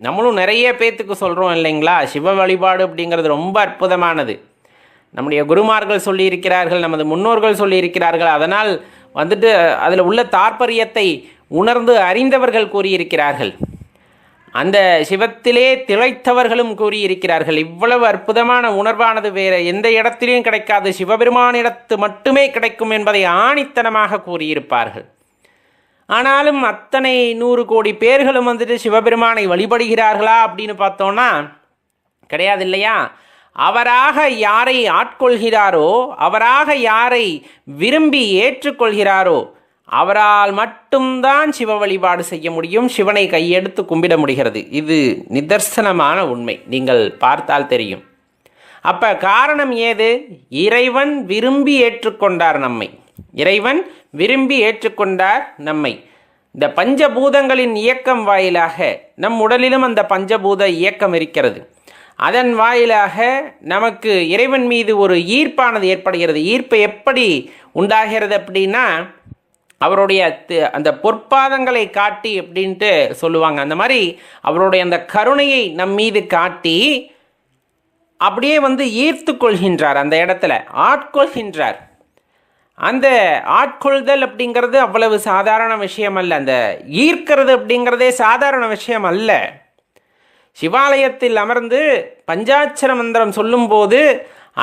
நம்மளும் நிறைய பேர்த்துக்கு சொல்கிறோம் இல்லைங்களா, சிவ வழிபாடு அப்படிங்கிறது ரொம்ப அற்புதமானது. நம்முடைய குருமார்கள் சொல்லியிருக்கிறார்கள், நமது முன்னோர்கள் சொல்லியிருக்கிறார்கள். அதனால் அதில் உள்ள தாற்பயத்தை உணர்ந்து அறிந்தவர்கள் கூறியிருக்கிறார்கள். அந்த சிவத்திலே திளைத்தவர்களும் கூறியிருக்கிறார்கள். இவ்வளவு அற்புதமான உணர்வானது வேறு எந்த இடத்திலையும் கிடைக்காது, சிவபெருமானிடத்து மட்டுமே கிடைக்கும் என்பதை ஆணித்தனமாக கூறியிருப்பார்கள். ஆனாலும் அத்தனை 100 கோடி பேர்களும் வந்துட்டு சிவபெருமானை வழிபடுகிறார்களா அப்படின்னு பார்த்தோன்னா கிடையாது இல்லையா? அவராக யாரை ஆட்கொள்கிறாரோ, அவராக யாரை விரும்பி ஏற்றுக்கொள்கிறாரோ அவரால் மட்டும்தான் சிவ வழிபாடு செய்ய முடியும், சிவனை கையெடுத்து கும்பிட முடிகிறது. இது நிதர்சனமான உண்மை, நீங்கள் பார்த்தால் தெரியும். அப்போ காரணம் ஏது? இறைவன் விரும்பி ஏற்றுக்கொண்டார் நம்மை. இறைவன் விரும்பி ஏற்றுக்கொண்டார் நம்மை. இந்த பஞ்சபூதங்களின் இயக்கம் வாயிலாக நம் உடலிலும் அந்த பஞ்சபூத இயக்கம் இருக்கிறது. அதன் வாயிலாக நமக்கு இறைவன் மீது ஒரு ஈர்ப்பானது ஏற்படுகிறது. ஈர்ப்பு எப்படி உண்டாகிறது அப்படின்னா, அவருடைய அந்த பொற்பாதங்களை காட்டி அப்படின்ட்டு சொல்லுவாங்க. அந்த மாதிரி அவருடைய அந்த கருணையை நம் மீது காட்டி அப்படியே ஈர்த்து கொள்கின்றார், அந்த இடத்துல ஆட்கொள்கின்றார். அந்த ஆட்கொள்தல் அப்படிங்கிறது அவ்வளவு சாதாரண விஷயம் அல்ல. அந்த ஈர்க்கிறது அப்படிங்கிறதே சாதாரண விஷயம் அல்ல. சிவாலயத்தில் அமர்ந்து பஞ்சாட்சர மந்திரம் சொல்லும்போது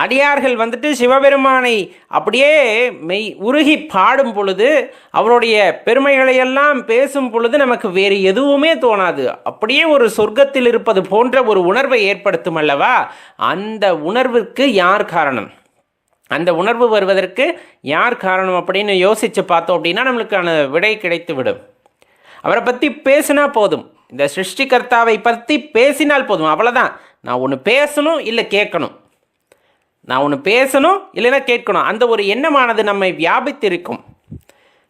அடியார்கள் சிவபெருமானை அப்படியே உருகி பாடும் பொழுது, அவருடைய பெருமைகளையெல்லாம் பேசும் பொழுது நமக்கு வேறு எதுவுமே தோணாது. அப்படியே ஒரு சொர்க்கத்தில் இருப்பது போன்ற ஒரு உணர்வை ஏற்படுத்தும் அல்லவா? அந்த உணர்வுக்கு யார் காரணம்? அந்த உணர்வு வருவதற்கு யார் காரணம் அப்படின்னு யோசித்து பார்த்தோம் அப்படின்னா நம்மளுக்கான விடை கிடைத்து விடும். அவரை பற்றி பேசினா போதும், இந்த சிருஷ்டிகர்த்தாவை பற்றி பேசினால் போதும், அவ்வளோதான். நான் ஒன்று பேசணும் இல்லை கேட்கணும், நான் ஒன்று பேசணும் இல்லைன்னா கேட்கணும், அந்த ஒரு எண்ணமானது நம்மை வியாபித்திருக்கும்.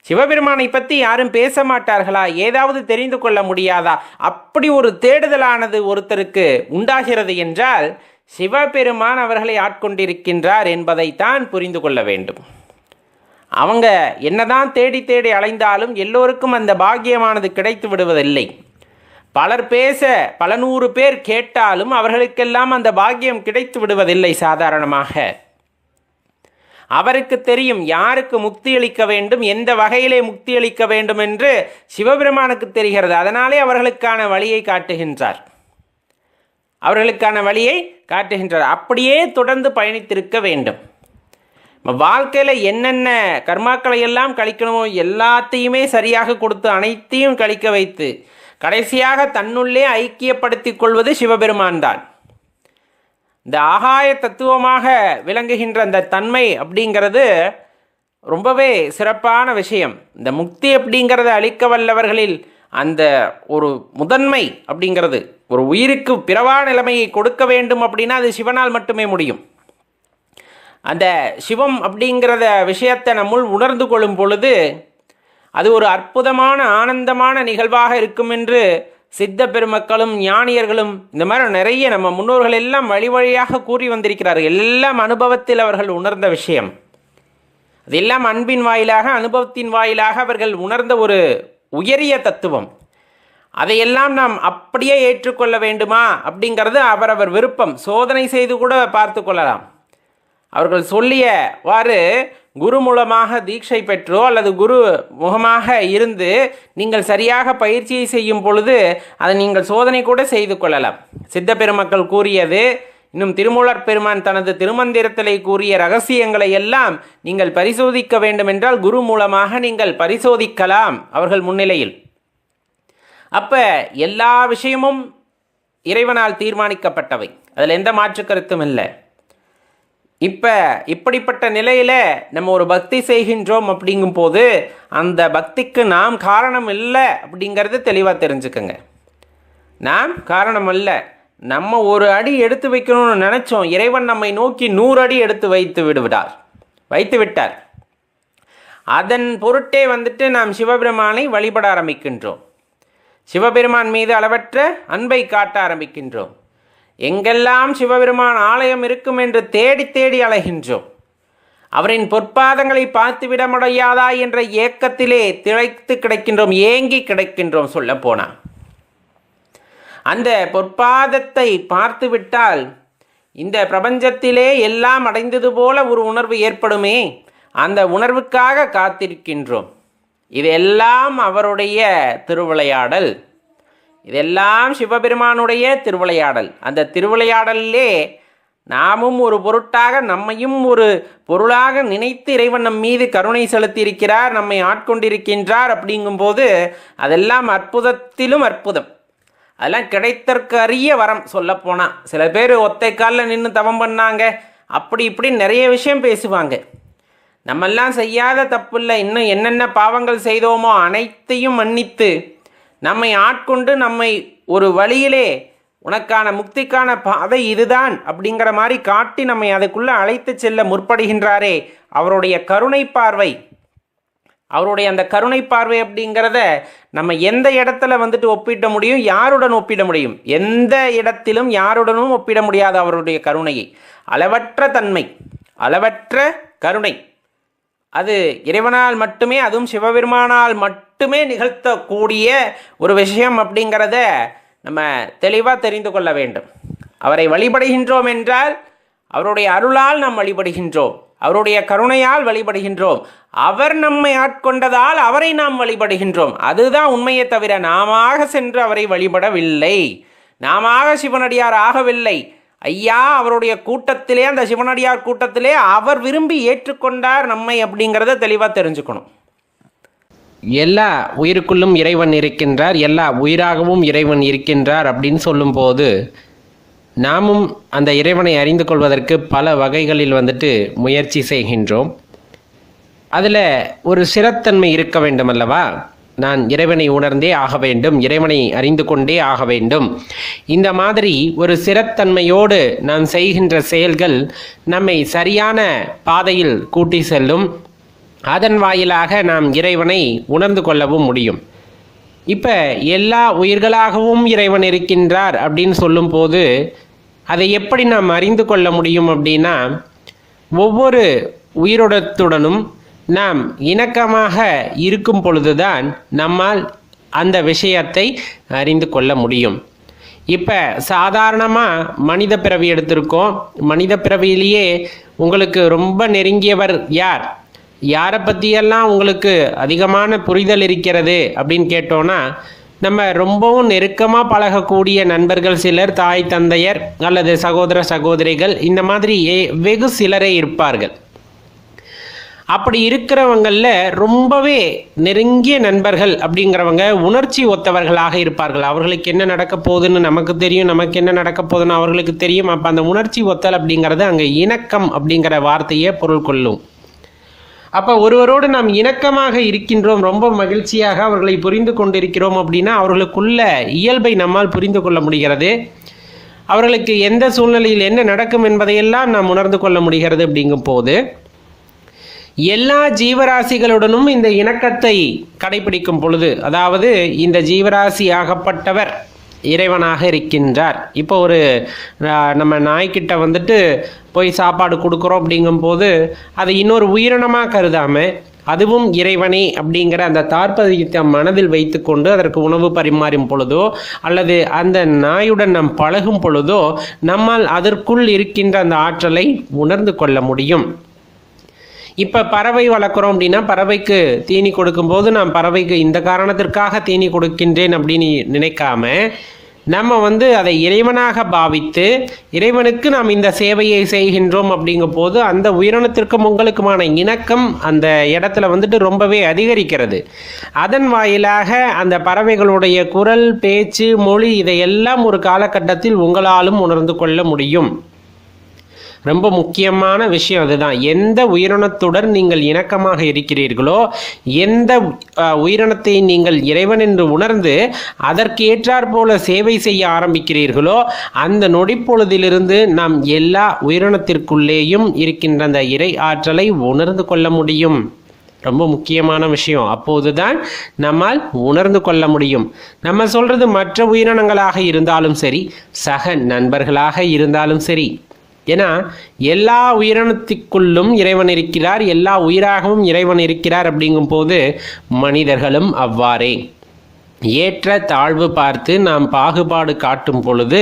சிவபெருமானை பற்றி யாரும் பேச மாட்டார்களா? ஏதாவது தெரிந்து கொள்ள முடியாதா? அப்படி ஒரு தேடுதலானது ஒருத்தருக்கு உண்டாகிறது என்றால் சிவபெருமான் அவர்களை ஆட்கொண்டிருக்கின்றார் என்பதைத்தான் புரிந்து கொள்ள வேண்டும். அவங்க என்னதான் தேடி தேடி அலைந்தாலும் எல்லோருக்கும் அந்த பாக்கியமானது கிடைத்து விடுவதில்லை. பலர் பேச பல 100 பேர் கேட்டாலும் அவர்களுக்கெல்லாம் அந்த பாக்கியம் கிடைத்து விடுவதில்லை சாதாரணமாக. அவருக்கு தெரியும் யாருக்கு முக்தி அளிக்க வேண்டும், எந்த வகையிலே முக்தி அளிக்க வேண்டும் என்று சிவபெருமானுக்கு தெரிகிறது. அதனாலே அவர்களுக்கான வழியை காட்டுகின்றார். அப்படியே தொடர்ந்து பயணித்திருக்க வேண்டும். வாழ்க்கையில் என்னென்ன கர்மாக்களை எல்லாம் கழிக்கணுமோ எல்லாத்தையுமே சரியாக கொடுத்து அனைத்தையும் கழிக்க வைத்து கடைசியாக தன்னுள்ளே ஐக்கியப்படுத்திக் கொள்வது சிவபெருமான் தான். இந்த ஆகாய தத்துவமாக விளங்குகின்ற அந்த தன்மை அப்படிங்கிறது ரொம்பவே சிறப்பான விஷயம். இந்த முக்தி அப்படிங்கிறத அளிக்க வல்லவர்களில் அந்த ஒரு முதன்மை அப்படிங்கிறது, ஒரு உயிருக்கு பிறவா நிலைமையை கொடுக்க வேண்டும் அப்படின்னா அது சிவனால் மட்டுமே முடியும். அந்த சிவம் அப்படிங்கிறத விஷயத்தை நம்முள் உணர்ந்து கொள்ளும் பொழுது அது ஒரு அற்புதமான ஆனந்தமான நிகழ்வாக இருக்கும் என்று சித்த பெருமக்களும் ஞானியர்களும் இந்த மாதிரி நிறைய நம்ம முன்னோர்கள் எல்லாம் வழி வழியாக கூறி வந்திருக்கிறார்கள். எல்லாம் அனுபவத்தில் அவர்கள் உணர்ந்த விஷயம். அதெல்லாம் அன்பின் வாயிலாக அனுபவத்தின் வாயிலாக அவர்கள் உணர்ந்த ஒரு உயரிய தத்துவம். அதையெல்லாம் நாம் அப்படியே ஏற்றுக்கொள்ள வேண்டுமா அப்படிங்கிறது அவரவர் விருப்பம். சோதனை செய்து கூட பார்த்து கொள்ளலாம். அவர்கள் சொல்லியவாறு குரு மூலமாக தீட்சை பெற்றோ அல்லது குரு முகமாக இருந்து நீங்கள் சரியாக பயிற்சியை செய்யும் பொழுது அதை நீங்கள் சோதனை கூட செய்து கொள்ளலாம். சித்த பெருமக்கள் கூறியது, இன்னும் திருமூலர் பெருமான் தனது திருமந்திரத்திலே கூறிய ரகசியங்களை எல்லாம் நீங்கள் பரிசோதிக்க வேண்டும் என்றால் குரு மூலமாக நீங்கள் பரிசோதிக்கலாம் அவர்கள் முன்னிலையில். அப்போ எல்லா விஷயமும் இறைவனால் தீர்மானிக்கப்பட்டவை, அதில் எந்த மாற்று கருத்தும் இல்லை. இப்போ இப்படிப்பட்ட நிலையில் நம்ம ஒரு பக்தி செய்கின்றோம் அப்படிங்கும் போது அந்த பக்திக்கு நாம் காரணம் இல்லை அப்படிங்கிறது தெளிவாக தெரிஞ்சுக்கோங்க. நாம் காரணம் அல்ல. நம்ம ஒரு அடி எடுத்து வைக்கணும்னு நினச்சோம், இறைவன் நம்மை நோக்கி 100 அடி எடுத்து வைத்து விட்டார். அதன் பொருட்டே நாம் சிவபெருமானை வழிபட ஆரம்பிக்கின்றோம். சிவபெருமான் மீது அளவற்ற அன்பை காட்ட ஆரம்பிக்கின்றோம். எங்கெல்லாம் சிவபெருமான் ஆலயம் இருக்கும் என்று தேடி தேடி அலைகின்றோம். அவரின் பொற்பாதங்களை பார்த்து விட முடியாதா என்ற ஏக்கத்திலே திளைத்து கிடக்கின்றோம், ஏங்கி கிடக்கின்றோம். சொல்ல போனால் அந்த பொற்பாதத்தை பார்த்து விட்டால் இந்த பிரபஞ்சத்திலே எல்லாம் அடைந்தது போல ஒரு உணர்வு ஏற்படுமே, அந்த உணர்வுக்காக காத்திருக்கின்றோம். இதெல்லாம் அவருடைய திருவிளையாடல், இதெல்லாம் சிவபெருமானுடைய திருவிளையாடல். அந்த திருவிளையாடலிலே நாமும் ஒரு பொருட்டாக, நம்மையும் ஒரு பொருளாக நினைத்து இறைவன் நம் மீது கருணை செலுத்தி இருக்கிறார், நம்மை ஆட்கொண்டிருக்கின்றார். அப்படிங்கும்போது அதெல்லாம் அற்புதத்திலும் அற்புதம். அதெல்லாம் கிடைத்தற்கு அரிய வரம். சொல்லப்போனால் சில பேர் ஒத்தை காலில் நின்று தவம் பண்ணாங்க, அப்படி இப்படி நிறைய விஷயம் பேசுவாங்க. நம்மெல்லாம் செய்யாத தப்பு இல்லை, இன்னும் என்னென்ன பாவங்கள் செய்தோமோ அனைத்தையும் மன்னித்து நம்மை ஆட்கொண்டு நம்மை ஒரு வழியிலே உனக்கான முக்திக்கான பாதை இதுதான் அப்படிங்கிற மாதிரி காட்டி நம்மை அதுக்குள்ளே அழைத்து செல்ல முற்படுகின்றாரே, அவருடைய கருணை பார்வை. அவருடைய அந்த கருணை பார்வை அப்படிங்கிறத நம்ம எந்த இடத்துல வந்துட்டு ஒப்பிட முடியும், யாருடன் ஒப்பிட முடியும்? எந்த இடத்திலும் யாருடனும் ஒப்பிட முடியாது அவருடைய கருணையை. அளவற்ற தன்மை, அளவற்ற கருணை. அது இறைவனால் மட்டுமே, அதுவும் சிவபெருமானால் மட்டுமே நிகழ்த்தக்கூடிய ஒரு விஷயம் அப்படிங்கிறத நம்ம தெளிவாக தெரிந்து கொள்ள வேண்டும். அவரை வழிபடுகின்றோம் என்றால் அவருடைய அருளால் நாம் வழிபடுகின்றோம், அவருடைய கருணையால் வழிபடுகின்றோம், அவர் நம்மை ஆட்கொண்டதால் அவரை நாம் வழிபடுகின்றோம். அதுதான் உண்மையை தவிர நாம சென்று அவரை வழிபடவில்லை, நாம சிவனடியார் ஆகவில்லை. ஐயா அவருடைய கூட்டத்திலே, அந்த சிவனடியார் கூட்டத்திலே அவர் விரும்பி ஏற்றுக்கொண்டார் நம்மை அப்படிங்கிறத தெளிவாக தெரிஞ்சுக்கணும். எல்லா உயிருக்குள்ளும் இறைவன் இருக்கின்றார், எல்லா உயிராகவும் இறைவன் இருக்கின்றார் அப்படின்னு சொல்லும்போது நாமும் அந்த இறைவனை அறிந்து கொள்வதற்கு பல வகைகளில் வந்துட்டு முயற்சி செய்கின்றோம். அதில் ஒரு சிறத்தன்மை இருக்க வேண்டும் அல்லவா? நான் இறைவனை உணர்ந்தே ஆக வேண்டும், இறைவனை அறிந்து கொண்டே ஆக வேண்டும். இந்த மாதிரி ஒரு சிறத்தன்மையோடு நாம் செய்கின்ற செயல்கள் நம்மை சரியான பாதையில் கூட்டி செல்லும். அதன் வாயிலாக நாம் இறைவனை உணர்ந்து கொள்ளவும் முடியும். இப்போ எல்லா உயிர்களாகவும் இறைவன் இருக்கின்றார் அப்படின்னு சொல்லும்போது அதை எப்படி நாம் அறிந்து கொள்ள முடியும் அப்படின்னா, ஒவ்வொரு உயிரோடத்துடனும் நாம் இணக்கமாக இருக்கும் பொழுதுதான் நம்மால் அந்த விஷயத்தை அறிந்து கொள்ள முடியும். இப்போ சாதாரணமாக மனித பிறவி எடுத்திருக்கோம். மனித பிறவியிலேயே உங்களுக்கு ரொம்ப நெருங்கியவர் யார், யாரை பற்றியெல்லாம் உங்களுக்கு அதிகமான புரிதல் இருக்கிறது அப்படின்னு கேட்டோன்னா, நம்ம ரொம்பவும் நெருக்கமாக பழகக்கூடிய நண்பர்கள் சிலர், தாய் தந்தையர் அல்லது சகோதர சகோதரிகள், இந்த மாதிரி வெகு சிலரே இருப்பார்கள். அப்படி இருக்கிறவங்களில் ரொம்பவே நெருங்கிய நண்பர்கள் அப்படிங்கிறவங்க உணர்ச்சி ஒத்தவர்களாக இருப்பார்கள். அவர்களுக்கு என்ன நடக்க போகுதுன்னு நமக்கு தெரியும், நமக்கு என்ன நடக்க போகுதுன்னு அவர்களுக்கு தெரியும். அப்போ அந்த உணர்ச்சி ஒத்தல் அப்படிங்கிறது அங்கே இணக்கம் அப்படிங்கிற வார்த்தையே பொருள் கொள்ளும். அப்போ ஒருவரோடு நாம் இணக்கமாக இருக்கின்றோம், ரொம்ப மகிழ்ச்சியாக அவர்களை புரிந்து கொண்டிருக்கிறோம் அப்படின்னா அவர்களுக்குள்ள இயல்பை நம்மால் புரிந்து கொள்ள முடிகிறது. அவர்களுக்கு எந்த சூழ்நிலையில் என்ன நடக்கும் என்பதையெல்லாம் நாம் உணர்ந்து கொள்ள முடிகிறது. அப்படிங்கும் போது எல்லா ஜீவராசிகளுடனும் இந்த இணக்கத்தை கடைபிடிக்கும் பொழுது, அதாவது இந்த ஜீவராசி ஆகப்பட்டவர் இறைவனாக இருக்கின்றார். இப்போ ஒரு நம்ம நாய்க்கிட்ட வந்துட்டு போய் சாப்பாடு கொடுக்குறோம் அப்படிங்கும்போது அதை இன்னொரு உயிரினமாக கருதாமல் அதுவும் இறைவனே அப்படிங்கிற அந்த தாற்பயத்தை மனதில் வைத்து கொண்டு அதற்கு உணவு பரிமாறும் பொழுதோ அல்லது அந்த நாயுடன் நாம் பழகும் பொழுதோ நம்மால் அதற்குள் இருக்கின்ற அந்த ஆற்றலை உணர்ந்து கொள்ள முடியும். இப்போ பறவை வளர்க்குறோம் அப்படின்னா பறவைக்கு தீனி கொடுக்கும்போது நான் பறவைக்கு இந்த காரணத்திற்காக தீனி கொடுக்கின்றேன் அப்படின்னு நினைக்காம நம்ம அதை இறைவனாக பாவித்து இறைவனுக்கு நாம் இந்த சேவையை செய்கின்றோம் அப்படிங்கும் போது அந்த உயிரினத்திற்கும் உங்களுக்குமான இணக்கம் அந்த இடத்துல ரொம்பவே அதிகரிக்கிறது. அதன் வாயிலாக அந்த பறவைகளுடைய குரல், பேச்சு, மொழி இதையெல்லாம் ஒரு காலகட்டத்தில் உங்களாலும் உணர்ந்து கொள்ள முடியும். ரொம்ப முக்கியமான விஷயம் அதுதான். எந்த உயிரினத்துடன் நீங்கள் இணக்கமாக இருக்கிறீர்களோ, எந்த உயிரினத்தை நீங்கள் இறைவன் என்று உணர்ந்து அதற்கு ஏற்றாற் போல சேவை செய்ய ஆரம்பிக்கிறீர்களோ அந்த நொடிப்பொழுதிலிருந்து நாம் எல்லா உயிரினத்திற்குள்ளேயும் இருக்கின்ற அந்த இறை ஆற்றலை உணர்ந்து கொள்ள முடியும். ரொம்ப முக்கியமான விஷயம். அப்போதுதான் நம்மால் உணர்ந்து கொள்ள முடியும். நம்ம சொல்றது மற்ற உயிரினங்களாக இருந்தாலும் சரி, சக நண்பர்களாக இருந்தாலும் சரி. ஏன்னா எல்லா உயிரினத்திற்குள்ளும் இறைவன் இருக்கிறார், எல்லா உயிராகவும் இறைவன் இருக்கிறார். அப்படிங்கும் போது மனிதர்களும் அவ்வாறே. ஏற்ற தாழ்வு பார்த்து நாம் பாகுபாடு காட்டும் பொழுது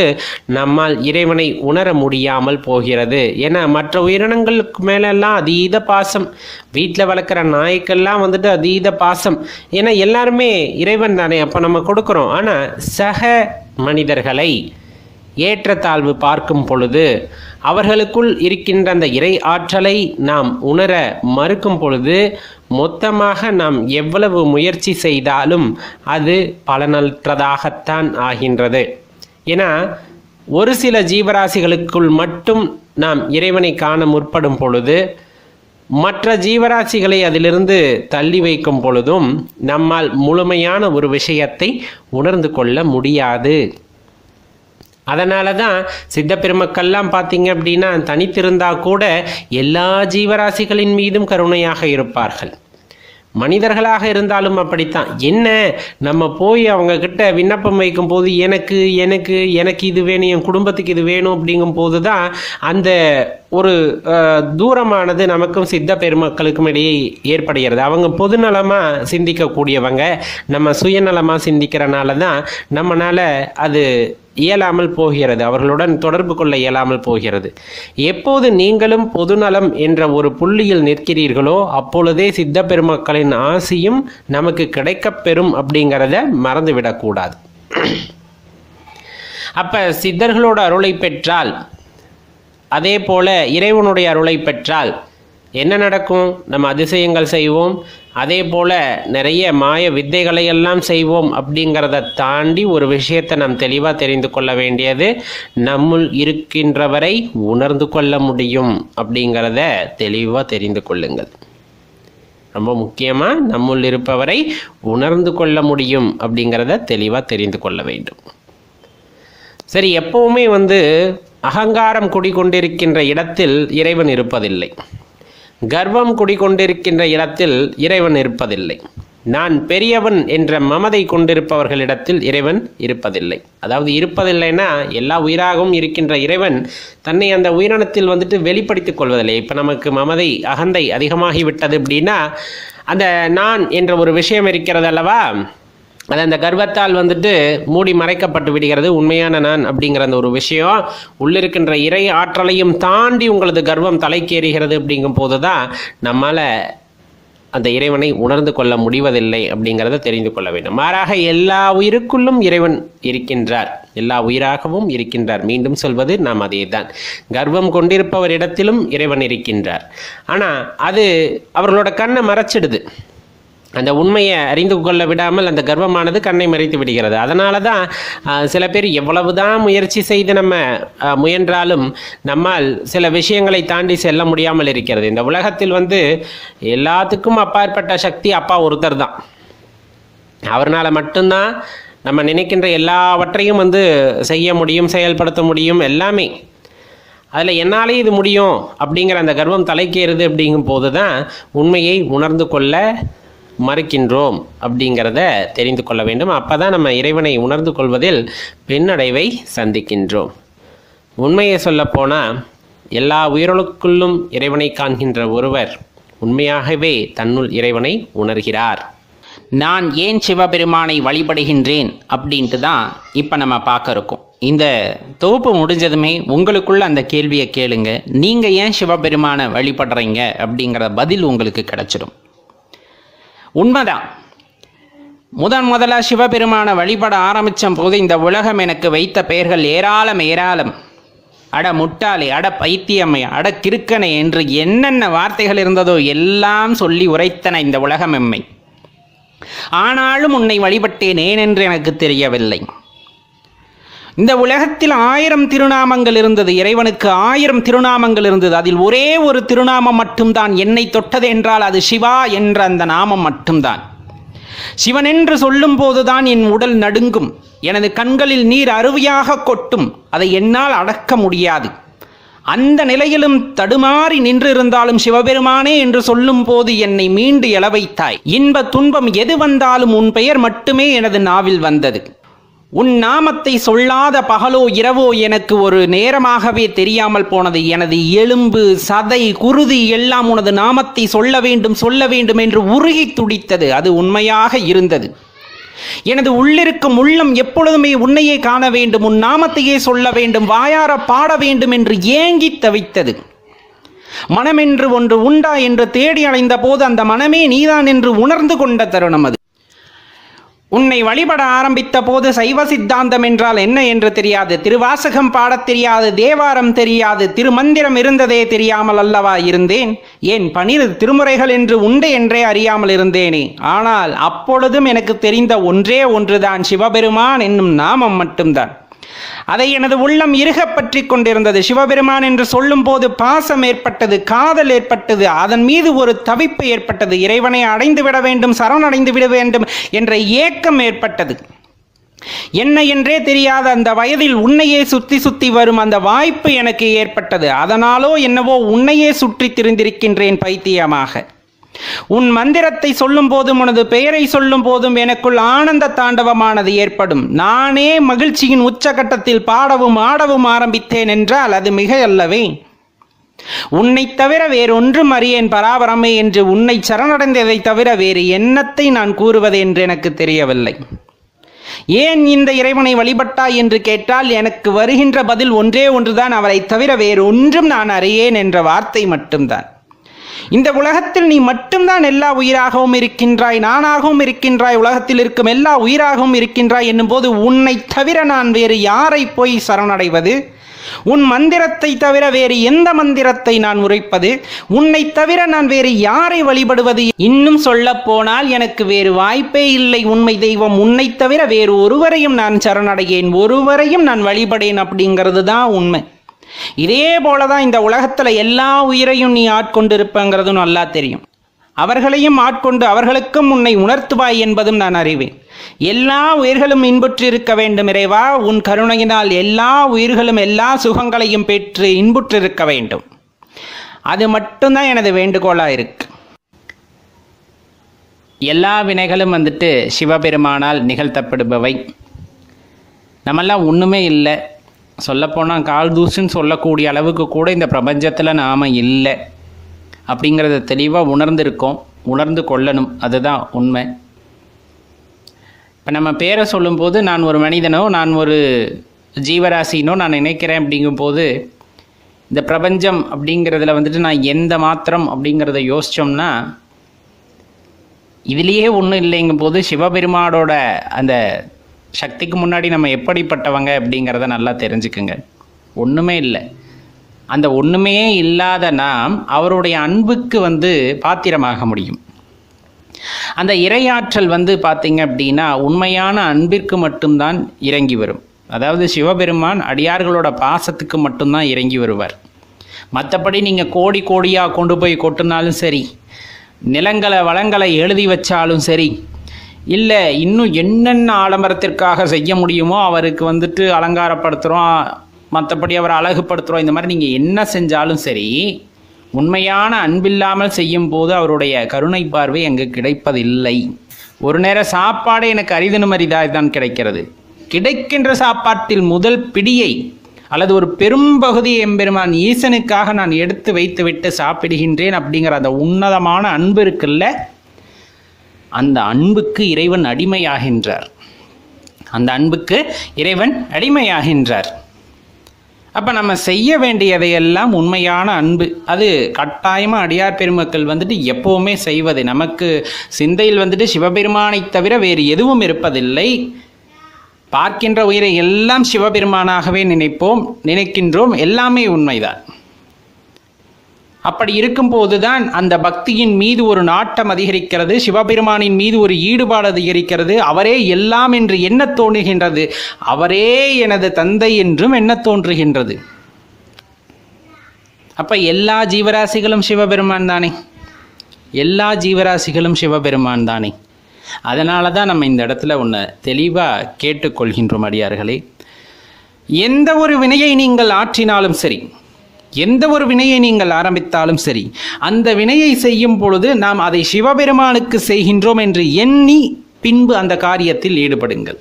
நம்மால் இறைவனை உணர முடியாமல் போகிறது. ஏன்னா மற்ற உயிரினங்களுக்கு மேலெல்லாம் அதீத பாசம், வீட்டில் வளர்க்குற நாய்க்கெல்லாம் அதீத பாசம். ஏன்னா எல்லாருமே இறைவன் தானே, அப்போ நம்ம கொடுக்குறோம். ஆனால் சக மனிதர்களை ஏற்றத்தாழ்வு பார்க்கும் பொழுது அவர்களுக்குள் இருக்கின்ற அந்த இறை ஆற்றலை நாம் உணர மறுக்கும் பொழுது மொத்தமாக நாம் எவ்வளவு முயற்சி செய்தாலும் அது பலனற்றதாகத்தான் ஆகின்றது. ஏன்னா ஒரு சில ஜீவராசிகளுக்குள் மட்டும் நாம் இறைவனை காண முற்படும் பொழுது மற்ற ஜீவராசிகளை அதிலிருந்து தள்ளி வைக்கும் பொழுதும் நம்மால் முழுமையான ஒரு விஷயத்தை உணர்ந்து கொள்ள முடியாது. அதனால தான் சித்த பெருமக்கள்லாம் பார்த்தீங்க அப்படின்னா தனித்திருந்தா கூட எல்லா ஜீவராசிகளின் மீதும் கருணையாக இருப்பார்கள். மனிதர்களாக இருந்தாலும் அப்படித்தான். என்ன நம்ம போய் அவங்க கிட்ட விண்ணப்பம் வைக்கும் போது எனக்கு எனக்கு எனக்கு இது வேணும், என் குடும்பத்துக்கு இது வேணும் அப்படிங்கும் போது தான் அந்த ஒரு தூரமானது நமக்கும் சித்த பெருமக்களுக்கும் இடையே ஏற்படுகிறது. அவங்க பொதுநலமாக சிந்திக்கக்கூடியவங்க, நம்ம சுயநலமாக சிந்திக்கிறனால தான் நம்மளால் அது இயலாமல் போகிறது, அவர்களுடன் தொடர்பு கொள்ள இயலாமல் போகிறது. எப்போது நீங்களும் பொதுநலம் என்ற ஒரு புள்ளியில் நிற்கிறீர்களோ அப்பொழுதே சித்த பெருமக்களின் ஆசியும் நமக்கு கிடைக்கப்பெறும் அப்படிங்கிறத மறந்துவிடக்கூடாது. அப்போ சித்தர்களோட அருளை பெற்றால், அதே போல இறைவனுடைய அருளை பெற்றால் என்ன நடக்கும்? நம்ம அதிசயங்கள் செய்வோம், அதே போல் நிறைய மாய வித்தைகளை எல்லாம் செய்வோம். அப்படிங்கிறத தாண்டி ஒரு விஷயத்தை நாம் தெளிவாக தெரிந்து கொள்ள வேண்டியது, நம்முள் இருக்கின்றவரை உணர்ந்து கொள்ள முடியும் அப்படிங்கிறத தெளிவாக தெரிந்து கொள்ளுங்கள். ரொம்ப முக்கியமாக நம்முள் இருப்பவரை உணர்ந்து கொள்ள முடியும் அப்படிங்கிறத தெளிவாக தெரிந்து கொள்ள வேண்டும். சரி, எப்பவுமே அகங்காரம் குடிகொண்டிருக்கின்ற இடத்தில் இறைவன் இருப்பதில்லை. கர்வம் குடிகொண்டிருக்கின்ற இடத்தில் இறைவன் இருப்பதில்லை. நான் பெரியவன் என்ற மமதை கொண்டிருப்பவர்களிடத்தில் இறைவன் இருப்பதில்லை. அதாவது இருப்பதில்லைன்னா எல்லா உயிராகவும் இருக்கின்ற இறைவன் தன்னை அந்த உயிரினத்தில் வெளிப்படுத்திக் கொள்வதில்லை. இப்போ நமக்கு மமதை அகந்தை அதிகமாகிவிட்டது அப்படின்னா அந்த நான் என்ற ஒரு விஷயம் இருக்கிறது அல்லவா, அது அந்த கர்வத்தால் மூடி மறைக்கப்பட்டு விடுகிறது. உண்மையான நான் அப்படிங்கிற அந்த ஒரு விஷயம் உள்ளிருக்கின்ற இறை ஆற்றலையும் தாண்டி உங்களது கர்வம் தலைக்கேறுகிறது. அப்படிங்கும் போது தான் நம்மால் அந்த இறைவனை உணர்ந்து கொள்ள முடிவதில்லை அப்படிங்கிறத தெரிந்து கொள்ள வேண்டும். மாறாக எல்லா உயிருக்குள்ளும் இறைவன் இருக்கின்றார், எல்லா உயிராகவும் இருக்கின்றார். மீண்டும் சொல்வது நாம் அதே தான். கர்வம் கொண்டிருப்பவரிடத்திலும் இறைவன் இருக்கின்றார். ஆனால் அது அவர்களோட கண்ணை மறைச்சிடுது. அந்த உண்மையை அறிந்து கொள்ள விடாமல் அந்த கர்வமானது கண்ணை மறைத்து விடுகிறது. அதனால தான் சில பேர் எவ்வளவு தான் முயற்சி செய்து நம்ம முயன்றாலும் நம்மால் சில விஷயங்களை தாண்டி செல்ல முடியாமல் இருக்கிறது. இந்த உலகத்தில் எல்லாத்துக்கும் அப்பாற்பட்ட சக்தி அப்பா ஒருத்தர் தான். அவர்னால் மட்டும்தான் நம்ம நினைக்கின்ற எல்லாவற்றையும் செய்ய முடியும், செயல்படுத்த முடியும், எல்லாமே. அதில் என்னாலே இது முடியும் அப்படிங்கிற அந்த கர்வம் தலைக்கேறுது. அப்படிங்கும் போது தான் உண்மையை உணர்ந்து கொள்ள மறுக்கின்றோம் அப்படிங்கிறத தெரிந்து கொள்ள வேண்டும். அப்போ தான் நம்ம இறைவனை உணர்ந்து கொள்வதில் பின்னடைவை சந்திக்கின்றோம். உண்மையை சொல்லப்போனால் எல்லா உயிர்களுக்குள்ளும் இறைவனை காண்கின்ற ஒருவர் உண்மையாகவே தன்னுள் இறைவனை உணர்கிறார். நான் ஏன் சிவபெருமானை வழிபடுகின்றேன் அப்படின்ட்டு தான் இப்போ நம்ம பார்க்க இருக்கோம். இந்த தொகுப்பு முடிஞ்சதுமே உங்களுக்குள்ள அந்த கேள்வியை கேளுங்க. நீங்கள் ஏன் சிவபெருமானை வழிபடுறீங்க அப்படிங்கிற பதில் உங்களுக்கு கிடைச்சிடும். உண்மைதான். முதலாக சிவபெருமானை வழிபட ஆரம்பித்த போது இந்த உலகம் எனக்கு வைத்த பெயர்கள் ஏராளம். அட முட்டாளே, அட பைத்தியம்மை, அட கிறுக்கனை என்று என்னென்ன வார்த்தைகள் இருந்ததோ எல்லாம் சொல்லி உரைத்தன இந்த உலகம் எம்மை. ஆனாலும் உன்னை வழிபட்டேன் ஏனென்று எனக்கு தெரியவில்லை. இந்த உலகத்தில் 1000 திருநாமங்கள் இருந்தது. இறைவனுக்கு 1000 திருநாமங்கள் இருந்தது. அதில் ஒரே ஒரு திருநாமம் மட்டும்தான் என்னை தொட்டது என்றால் அது சிவா என்ற அந்த நாமம் மட்டும்தான். சிவன் என்று சொல்லும் போதுதான் என் உடல் நடுங்கும், எனது கண்களில் நீர் அருவியாக கொட்டும். அதை என்னால் அடக்க முடியாது. அந்த நிலையிலும் தடுமாறி நின்றிருந்தாலும் சிவபெருமானே என்று சொல்லும் போது என்னை மீண்டு எழ வைத்தாய். இன்ப துன்பம் எது வந்தாலும் உன் பெயர் மட்டுமே எனது நாவில் வந்தது. உன் நாமத்தை சொல்லாத பகலோ இரவோ எனக்கு ஒரு நேரமாகவே தெரியாமல் போனது. எனது எலும்பு சதை குருதி எல்லாம் உனது நாமத்தை சொல்ல வேண்டும் என்று உருகி துடித்தது. அது உண்மையாக இருந்தது. எனது உள்ளிருக்கும் உள்ளம் எப்பொழுதுமே உன்னையே காண வேண்டும், உன் நாமத்தையே சொல்ல வேண்டும், வாயார பாட வேண்டும் என்று ஏங்கி தவித்தது. மனமென்று ஒன்று உண்டா என்று தேடி அலைந்த போது அந்த மனமே நீதான் என்று உணர்ந்து கொண்ட தருணம் அது. உன்னை வழிபட ஆரம்பித்த போது சைவ சித்தாந்தம் என்றால் என்ன என்று தெரியாது, திருவாசகம் பாடத் தெரியாது, தேவாரம் தெரியாது, திருமந்திரம் இருந்ததே தெரியாமல் அல்லவா இருந்தேன். ஏன் 12 திருமுறைகள் என்று உண்டு என்றே அறியாமல் இருந்தேனே. ஆனால் அப்பொழுதும் எனக்கு தெரிந்த ஒன்றே ஒன்றுதான், சிவபெருமான் என்னும் நாமம் மட்டும்தான். அதை எனது உள்ளம் இறுக பற்றி கொண்டிருந்தது. சிவபெருமான் என்று சொல்லும் போது பாசம் ஏற்பட்டது, காதல் ஏற்பட்டது, அதன் மீது ஒரு தவிப்பு ஏற்பட்டது. இறைவனை அடைந்து விட வேண்டும், சரணடைந்து விட வேண்டும் என்ற ஏக்கம் ஏற்பட்டது. என்ன என்றே தெரியாத அந்த வயதில் உன்னையே சுற்றி சுற்றி வரும் அந்த வாய்ப்பு எனக்கு ஏற்பட்டது. அதனாலோ என்னவோ உன்னையே சுற்றி திரிந்திருக்கின்றேன் பைத்தியமாக. உன் மந்திரத்தை சொல்லும் போதும் உனது பெயரை சொல்லும் போதும் எனக்குள் ஆனந்த தாண்டவமானது ஏற்படும். நானே மகிழ்ச்சியின் உச்சகட்டத்தில் பாடவும் ஆடவும் ஆரம்பித்தேன் என்றால் அது மிக அல்லவே. உன்னை தவிர வேறொன்றும் அறியேன் பராபரமே என்று உன்னை சரணடைந்ததை தவிர வேறு எண்ணத்தை நான் கூறுவது என்று எனக்கு தெரியவில்லை. ஏன் இந்த இறைவனை வழிபட்டாய் என்று கேட்டால் எனக்கு வருகின்ற பதில் ஒன்றே ஒன்றுதான், அவரை தவிர வேறொன்றும் நான் அறியேன் என்ற வார்த்தை மட்டும்தான். இந்த உலகத்தில் நீ மட்டும்தான் எல்லா உயிராகவும் இருக்கின்றாய், நானாகவும் இருக்கின்றாய், உலகத்தில் இருக்கும் எல்லா உயிராகவும் இருக்கின்றாய் என்னும் போது உன்னை தவிர நான் வேறு யாரை போய் சரணடைவது? உன் மந்திரத்தை தவிர வேறு எந்த மந்திரத்தை நான் உரைப்பது? உன்னை தவிர நான் வேறு யாரை வழிபடுவது? இன்னும் சொல்ல போனால் எனக்கு வேறு வாய்ப்பே இல்லை. உண்மை தெய்வம் உன்னை தவிர வேறு ஒருவரையும் நான் சரணடையேன், ஒருவரையும் நான் வழிபடேன் அப்படிங்கிறது தான் உண்மை. இதே போலதான் இந்த உலகத்துல எல்லா உயிரையும் நீ ஆட்கொண்டிருப்பங்கிறதும் நல்லா தெரியும். அவர்களையும் ஆட்கொண்டு அவர்களுக்கும் உன்னை உணர்த்துவாய் என்பதும் நான் அறிவேன். எல்லா உயிர்களும் இன்புற்று இருக்க வேண்டும் இறைவா. உன் கருணையினால் எல்லா உயிர்களும் எல்லா சுகங்களையும் பெற்று இன்புற்றிருக்க வேண்டும். அது மட்டும்தான் எனது வேண்டுகோளா இருக்கு. எல்லா வினைகளும் சிவபெருமானால் நிகழ்த்தப்படுபவை. நம்மெல்லாம் ஒன்றுமே இல்லை, சொல்லப்போனால் கால் தூசுன்னு சொல்லக்கூடிய அளவுக்கு கூட இந்த பிரபஞ்சத்தில் நாம் இல்லை அப்படிங்கிறத தெளிவாக உணர்ந்திருக்கோம், உணர்ந்து கொள்ளணும். அதுதான் உண்மை. இப்போ நம்ம பேரை சொல்லும்போது நான் ஒரு மனிதனோ நான் ஒரு ஜீவராசினோ நான் நினைக்கிறேன் அப்படிங்கும்போது இந்த பிரபஞ்சம் அப்படிங்கிறதுல நான் எந்த மாத்திரம் அப்படிங்கிறத யோசித்தோம்னா இதுலேயே ஒன்றும் இல்லைங்கும் போது சிவபெருமானோட அந்த சக்திக்கு முன்னாடி நம்ம எப்படிப்பட்டவங்க அப்படிங்கிறத நல்லா தெரிஞ்சுக்குங்க. ஒன்றுமே இல்லை. அந்த ஒன்றுமே இல்லாத நாம் அவருடைய அன்புக்கு பாத்திரமாக முடியும். அந்த இறையாற்றல் பார்த்திங்க அப்படின்னா உண்மையான அன்பிற்கு மட்டும்தான் இறங்கி வரும். அதாவது சிவபெருமான் அடியார்களோட பாசத்துக்கு மட்டும்தான் இறங்கி வருவார். மற்றபடி நீங்கள் கோடி கோடியாக கொண்டு போய் கொட்டினாலும் சரி, நிலங்களை வளங்களை எழுதி வச்சாலும் சரி, இல்லை இன்னும் என்னென்ன ஆடம்பரத்திற்காக செய்ய முடியுமோ அவருக்கு அலங்காரப்படுத்துகிறோம், மற்றபடி அவரை அழகுபடுத்துகிறோம், இந்த மாதிரி நீங்கள் என்ன செஞ்சாலும் சரி, உண்மையான அன்பில்லாமல் செய்யும் போது அவருடைய கருணை பார்வை அங்கு கிடைப்பதில்லை. ஒரு நேர சாப்பாடு எனக்கு அரிதினும் அரிதாக தான் கிடைக்கிறது. கிடைக்கின்ற சாப்பாட்டில் முதல் பிடியை அல்லது ஒரு பெரும்பகுதியை எம்பெருமான் ஈசனுக்காக நான் எடுத்து வைத்துவிட்டு சாப்பிடுகின்றேன் அப்படிங்கிற அந்த உன்னதமான அன்பு இருக்குல்ல, அந்த அன்புக்கு இறைவன் அடிமையாகின்றார். அந்த அன்புக்கு இறைவன் அடிமையாகின்றார். அப்போ நம்ம செய்ய வேண்டியதையெல்லாம் உண்மையான அன்பு. அது கட்டாயமாக அடியார் பெருமக்கள் எப்போவுமே செய்வது. நமக்கு சிந்தையில் சிவபெருமானை தவிர வேறு எதுவும் இருப்பதில்லை. பார்க்கின்ற உயிரை எல்லாம் சிவபெருமானாகவே நினைக்கின்றோம். எல்லாமே உண்மைதான். அப்படி இருக்கும்போது தான் அந்த பக்தியின் மீது ஒரு நாட்டம் அதிகரிக்கிறது, சிவபெருமானின் மீது ஒரு ஈடுபாடு அதிகரிக்கிறது. அவரே எல்லாம் என்று எண்ண தோன்றுகின்றது. அவரே எனது தந்தை என்றும் எண்ண தோன்றுகின்றது. அப்போ எல்லா ஜீவராசிகளும் சிவபெருமான் தானே, எல்லா ஜீவராசிகளும் சிவபெருமான் தானே. அதனால தான் நம்ம இந்த இடத்துல ஒன்று தெளிவாக கேட்டுக்கொள்கின்றோம் அடியார்களே. எந்த ஒரு வினையை நீங்கள் ஆற்றினாலும் சரி, எந்த ஒரு வினையை நீங்கள் ஆரம்பித்தாலும் சரி, அந்த வினையை செய்யும் பொழுது நாம் அதை சிவபெருமானுக்கு செய்கின்றோம் என்று எண்ணி பின்பு அந்த காரியத்தில் ஈடுபடுங்கள்.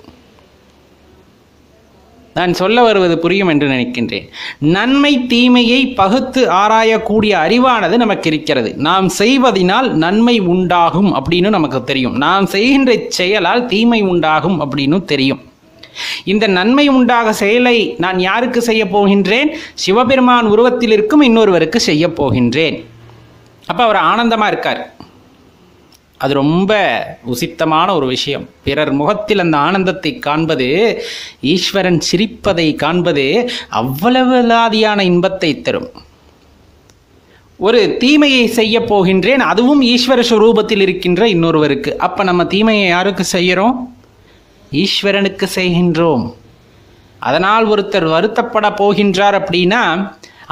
நான் சொல்ல வருவது புரியும் என்று நினைக்கின்றேன். நன்மை தீமையை பகுத்து ஆராயக்கூடிய அறிவானது நமக்கு இருக்கிறது. நாம் செய்வதனால் நன்மை உண்டாகும் அப்படின்னு நமக்கு தெரியும். நாம் செய்கின்ற செயலால் தீமை உண்டாகும் அப்படின்னு தெரியும். இந்த நன்மை உண்டாக செயலை நான் யாருக்கு செய்ய போகின்றேன்? சிவபெருமான் உருவத்தில் இருக்கும் இன்னொருவருக்கு செய்ய போகின்றேன். அப்போ அவர் ஆனந்தமாக இருக்கார். அது ரொம்ப உசித்தமான ஒரு விஷயம். பிறர் முகத்தில் அந்த ஆனந்தத்தை காண்பது, ஈஸ்வரன் சிரிப்பதை காண்பது அவ்வளவு லாதியான இன்பத்தை தரும். ஒரு தீமையை செய்ய போகின்றேன், அதுவும் ஈஸ்வர ஸ்வரூபத்தில் இருக்கின்ற இன்னொருவருக்கு. அப்போ நம்ம தீமையை யாருக்கு செய்கிறோம்? ஈஸ்வரனுக்கு செய்கின்றோம். அதனால் ஒருத்தர் வருத்தப்பட போகின்றார் அப்படின்னா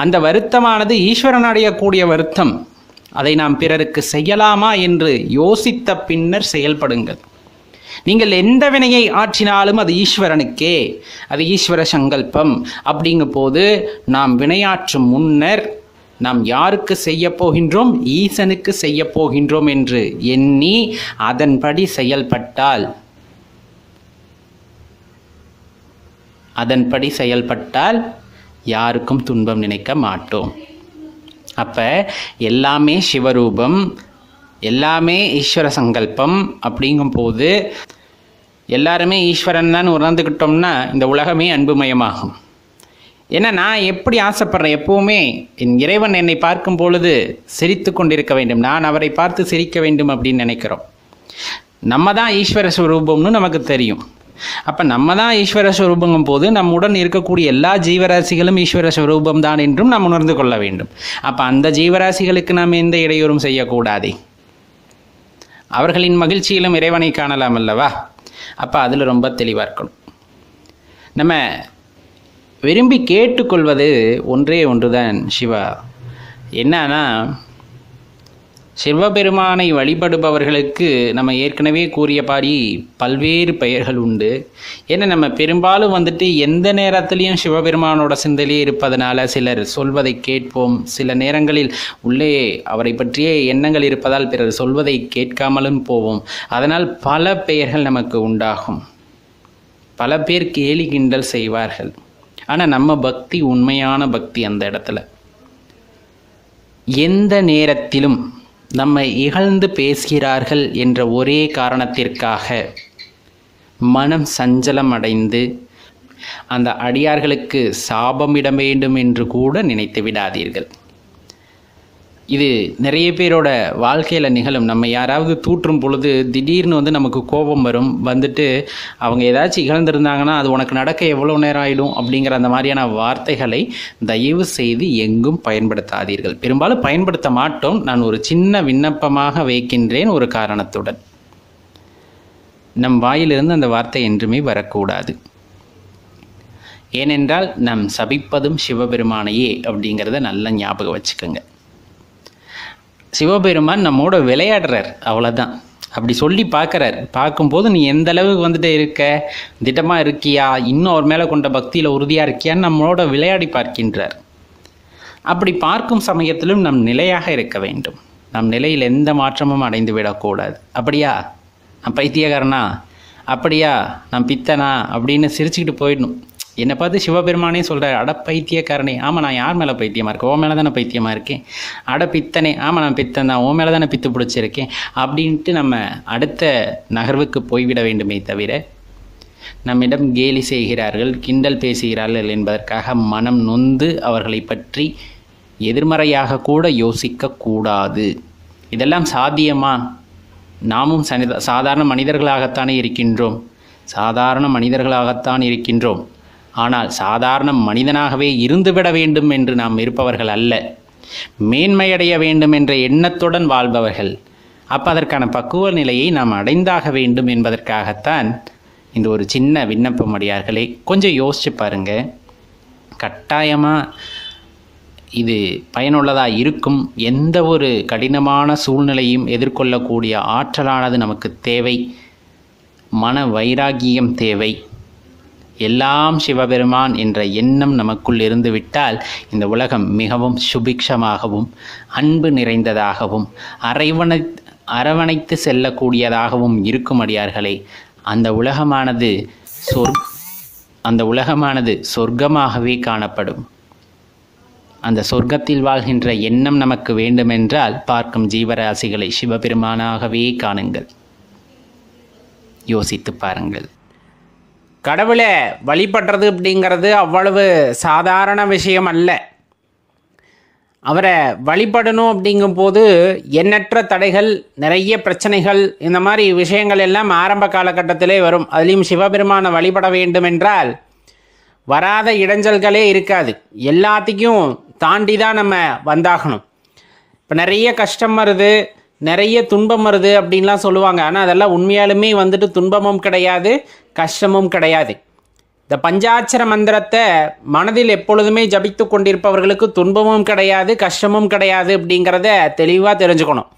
அந்த வருத்தமானது ஈஸ்வரன் அடையக்கூடிய வருத்தம். அதை நாம் பிறருக்கு செய்யலாமா என்று யோசித்த பின்னர் செயல்படுங்கள். நீங்கள் எந்த வினையை ஆற்றினாலும் அது ஈஸ்வரனுக்கே, அது ஈஸ்வர சங்கல்பம். அப்படிங்கும் போது நாம் வினையாற்றும் முன்னர் நாம் யாருக்கு செய்ய போகின்றோம்? ஈசனுக்கு செய்ய போகின்றோம் என்று எண்ணி அதன்படி செயல்பட்டால் யாருக்கும் துன்பம் நினைக்க மாட்டோம். அப்போ எல்லாமே சிவரூபம், எல்லாமே ஈஸ்வர சங்கல்பம். அப்படிங்கும்போது எல்லாருமே ஈஸ்வரன் தான் உணர்ந்துக்கிட்டோம்னா இந்த உலகமே அன்புமயமாகும். ஏன்னா நான் எப்படி ஆசைப்படுறேன், எப்போவுமே என் இறைவன் என்னை பார்க்கும் பொழுது சிரித்து கொண்டிருக்க வேண்டும், நான் அவரை பார்த்து சிரிக்க வேண்டும் அப்படின்னு நினைக்கிறோம். நம்ம தான் ஈஸ்வர ஸ்வரூபம்னு நமக்கு தெரியும். அப்போ நம்ம தான் ஈஸ்வர ஸ்வரூபங்கும் போது நம்முடன் இருக்கக்கூடிய எல்லா ஜீவராசிகளும் ஈஸ்வர ஸ்வரூபம் தான் என்றும் நாம் உணர்ந்து கொள்ள வேண்டும். அப்போ அந்த ஜீவராசிகளுக்கு நாம் எந்த இடையூறும் செய்யக்கூடாதே. அவர்களின் மகிழ்ச்சியிலும் இறைவனை காணலாம் அல்லவா? அப்போ அதில் ரொம்ப தெளிவாக இருக்கணும். நம்ம விரும்பி கேட்டுக்கொள்வது ஒன்றே ஒன்றுதான் சிவா. என்னன்னா, சிவபெருமானை வழிபடுபவர்களுக்கு நம்ம ஏற்கனவே கூறியபடி பல்வேறு பெயர்கள் உண்டு. ஏன்னா நம்ம பெரும்பாலும் எந்த நேரத்துலையும் சிவபெருமானோட சிந்தையிலே இருப்பதனால சிலர் சொல்வதை கேட்போம். சில நேரங்களில் உள்ளே அவரை பற்றிய எண்ணங்கள் இருப்பதால் பிறர் சொல்வதை கேட்காமலும் போவோம். அதனால் பல பெயர்கள் நமக்கு உண்டாகும். பல பேர் கேலி கிண்டல் செய்வார்கள். ஆனால் நம்ம பக்தி உண்மையான பக்தி அந்த இடத்துல. எந்த நேரத்திலும் நம்மை இகழ்ந்து பேசுகிறார்கள் என்ற ஒரே காரணத்திற்காக மனம் சஞ்சலம் அடைந்து அந்த அடியார்களுக்கு சாபமிட வேண்டும் என்று கூட நினைத்து விடாதீர்கள். இது நிறைய பேரோட வாழ்க்கையில் நிகழும். நம்ம யாராவது தூற்றும் பொழுது திடீர்னு நமக்கு கோபம் வரும். அவங்க ஏதாச்சும் இகழ்ந்திருந்தாங்கன்னா அது உனக்கு நடக்க எவ்வளோ நேரம் ஆகிடும் அப்படிங்கிற அந்த மாதிரியான வார்த்தைகளை தயவு செய்து எங்கும் பயன்படுத்தாதீர்கள். பெரும்பாலும் பயன்படுத்த மாட்டோம். நான் ஒரு சின்ன விண்ணப்பமாக வைக்கின்றேன் ஒரு காரணத்துடன். நம் வாயிலிருந்து அந்த வார்த்தை என்றுமே வரக்கூடாது. ஏனென்றால் நாம் சபிப்பதும் சிவபெருமானையே அப்படிங்கிறத நல்லா ஞாபகம் வச்சுக்கோங்க. சிவபெருமான் நம்மோட விளையாடுறார், அவ்வளோதான். அப்படி சொல்லி பார்க்குறார். பார்க்கும்போது நீ எந்த அளவுக்கு இருக்க, திட்டமாக இருக்கியா, இன்னும் அவர் மேலே கொண்ட பக்தியில் உறுதியாக இருக்கியான்னு நம்மளோட விளையாடி பார்க்கின்றார். அப்படி பார்க்கும் சமயத்திலும் நம் நிலையாக இருக்க வேண்டும். நம் நிலையில் எந்த மாற்றமும் அடைந்து விடக்கூடாது. அப்படியா நான் பைத்தியக்காரனா, அப்படியா நான் பித்தனா அப்படின்னு சிரிச்சுக்கிட்டு போயிடணும். என்னை பார்த்து சிவபெருமானே சொல்கிறார், அட பைத்தியக்காரனே, ஆமாம் நான் யார் மேலே பைத்தியமாக இருக்கேன்? ஓ மேலே தானே பைத்தியமாக இருக்கேன். அட பித்தனே, ஆமாம் நான் பித்தன் தான், ஓ மேலே தானே பித்து பிடிச்சிருக்கேன் அப்படின்ட்டு நம்ம அடுத்த நகர்வுக்கு போய்விட வேண்டுமே தவிர, நம்மிடம் கேலி செய்கிறார்கள், கிண்டல் பேசுகிறார்கள் என்பதற்காக மனம் நொந்து அவர்களை பற்றி எதிர்மறையாக கூட யோசிக்கக்கூடாது. இதெல்லாம் சாத்தியமா? நாமும் சாதாரண மனிதர்களாகத்தானே இருக்கின்றோம். ஆனால் சாதாரண மனிதனாகவே இருந்துவிட வேண்டும் என்று நாம் இருப்பவர்கள் அல்ல. மேன்மையடைய வேண்டும் என்ற எண்ணத்துடன் வாழ்பவர்கள். அப்போ அதற்கான பக்குவ நிலையை நாம் அடைந்தாக வேண்டும் என்பதற்காகத்தான் இந்த ஒரு சின்ன விண்ணப்பம். அடியார்களே, கொஞ்சம் யோசிச்சு பாருங்க. கட்டாயமாக இது பயனுள்ளதாக இருக்கும். எந்த ஒரு கடினமான சூழ்நிலையும் எதிர்கொள்ளக்கூடிய ஆற்றலானது நமக்கு தேவை. மன வைராகியம் தேவை. எல்லாம் சிவபெருமான் என்ற எண்ணம் நமக்குள் இருந்துவிட்டால் இந்த உலகம் மிகவும் சுபிக்ஷமாகவும் அன்பு நிறைந்ததாகவும் அரவணைத்து செல்லக்கூடியதாகவும் இருக்கும். அடியார்களே, அந்த உலகமானது சொர்க்கமாகவே காணப்படும். அந்த சொர்க்கத்தில் வாழ்கின்ற எண்ணம் நமக்கு வேண்டுமென்றால் பார்க்கும் ஜீவராசிகளை சிவபெருமானாகவே காணுங்கள். யோசித்து பாருங்கள். கடவுளை வழிபடுறது அப்படிங்கிறது அவ்வளவு சாதாரண விஷயம் அல்ல. அவரை வழிபடணும் அப்படிங்கும்போது எண்ணற்ற தடைகள், நிறைய பிரச்சனைகள், இந்த மாதிரி விஷயங்கள் எல்லாம் ஆரம்ப காலகட்டத்திலே வரும். அதுலேயும் சிவபெருமானை வழிபட வேண்டும் என்றால் வராத இடைஞ்சல்களே இருக்காது. எல்லாத்தையும் தாண்டி தான் நம்ம வந்தாகணும். இப்போ நிறைய கஷ்டம் வருது, நிறைய துன்பம் வருது அப்படின்லாம் சொல்லுவாங்க. ஆனால் அதெல்லாம் உண்மையாலுமே வந்துட்டு துன்பமும் கிடையாது, கஷ்டமும் கிடையாது. இந்த பஞ்சாட்சர மந்திரத்தை மனதில் எப்பொழுதுமே ஜபித்து கொண்டிருப்பவர்களுக்கு துன்பமும் கிடையாது, கஷ்டமும் கிடையாது அப்படிங்கிறத தெளிவாக தெரிஞ்சுக்கணும்.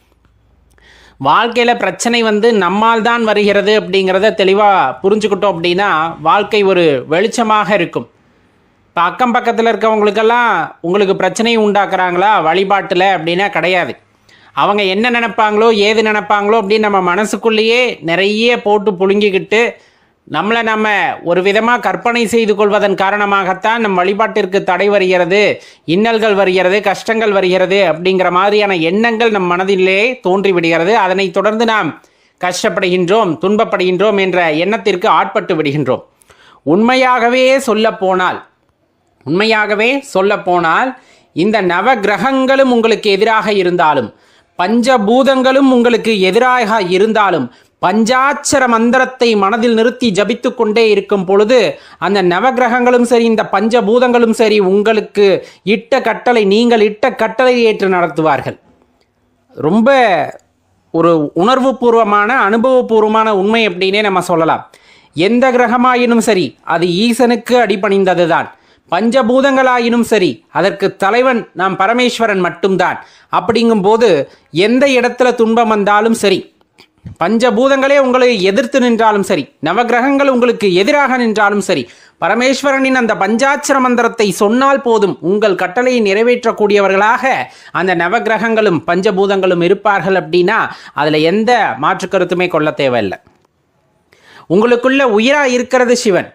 வாழ்க்கையில் பிரச்சனை நம்மால் தான் வருகிறது அப்படிங்கிறத தெளிவாக புரிஞ்சுக்கிட்டோம் அப்படின்னா வாழ்க்கை ஒரு வெளிச்சமாக இருக்கும். இப்போ அக்கம் பக்கத்தில் இருக்கவங்களுக்கெல்லாம் உங்களுக்கு பிரச்சனையை உண்டாக்குறாங்களா வழிபாட்டில் அப்படின்னா கிடையாது. அவங்க என்ன நினைப்பாங்களோ ஏது நினைப்பாங்களோ அப்படின்னு நம்ம மனசுக்குள்ளேயே நிறைய போட்டு புழுங்கிக்கிட்டு நம்மளை நம்ம ஒரு விதமாக கற்பனை செய்து கொள்வதன் காரணமாகத்தான் நம் வழிபாட்டிற்கு தடை வருகிறது, இன்னல்கள் வருகிறது, கஷ்டங்கள் வருகிறது அப்படிங்கிற மாதிரியான எண்ணங்கள் நம் மனதிலே தோன்றிவிடுகிறது. அதனை தொடர்ந்து நாம் கஷ்டப்படுகின்றோம், துன்பப்படுகின்றோம் என்ற எண்ணத்திற்கு ஆட்பட்டு விடுகின்றோம். உண்மையாகவே சொல்ல போனால் இந்த நவ கிரகங்களும் உங்களுக்கு எதிராக இருந்தாலும், பஞ்சபூதங்களும் உங்களுக்கு எதிராக இருந்தாலும், பஞ்சாட்சர மந்திரத்தை மனதில் நிறுத்தி ஜபித்து கொண்டே இருக்கும் பொழுது அந்த நவகிரகங்களும் சரி, இந்த பஞ்சபூதங்களும் சரி, உங்களுக்கு நீங்கள் இட்ட கட்டளை ஏற்று நடத்துவார்கள். ரொம்ப ஒரு உணர்வுபூர்வமான அனுபவபூர்வமான உண்மை அப்படின்னே நம்ம சொல்லலாம். எந்த கிரகமாயினும் சரி அது ஈசனுக்கு அடிபணிந்தது தான். பஞ்சபூதங்களாயினும் சரி அதற்கு தலைவன் நாம் பரமேஸ்வரன் மட்டும்தான். அப்படிங்கும்போது எந்த இடத்துல துன்பம் வந்தாலும் சரி, பஞ்சபூதங்களே உங்களை எதிர்த்து நின்றாலும் சரி, நவகிரகங்கள் உங்களுக்கு எதிராக நின்றாலும் சரி, பரமேஸ்வரனின் அந்த பஞ்சாட்சர மந்திரத்தை சொன்னால் போதும் உங்கள் கட்டளையை நிறைவேற்றக்கூடியவர்களாக அந்த நவகிரகங்களும் பஞ்சபூதங்களும் இருப்பார்கள். அப்படின்னா அதில் எந்த மாற்று கருத்துமே கொள்ள தேவையில்லை. உங்களுக்குள்ள உயிராக இருக்கிறது சிவன்.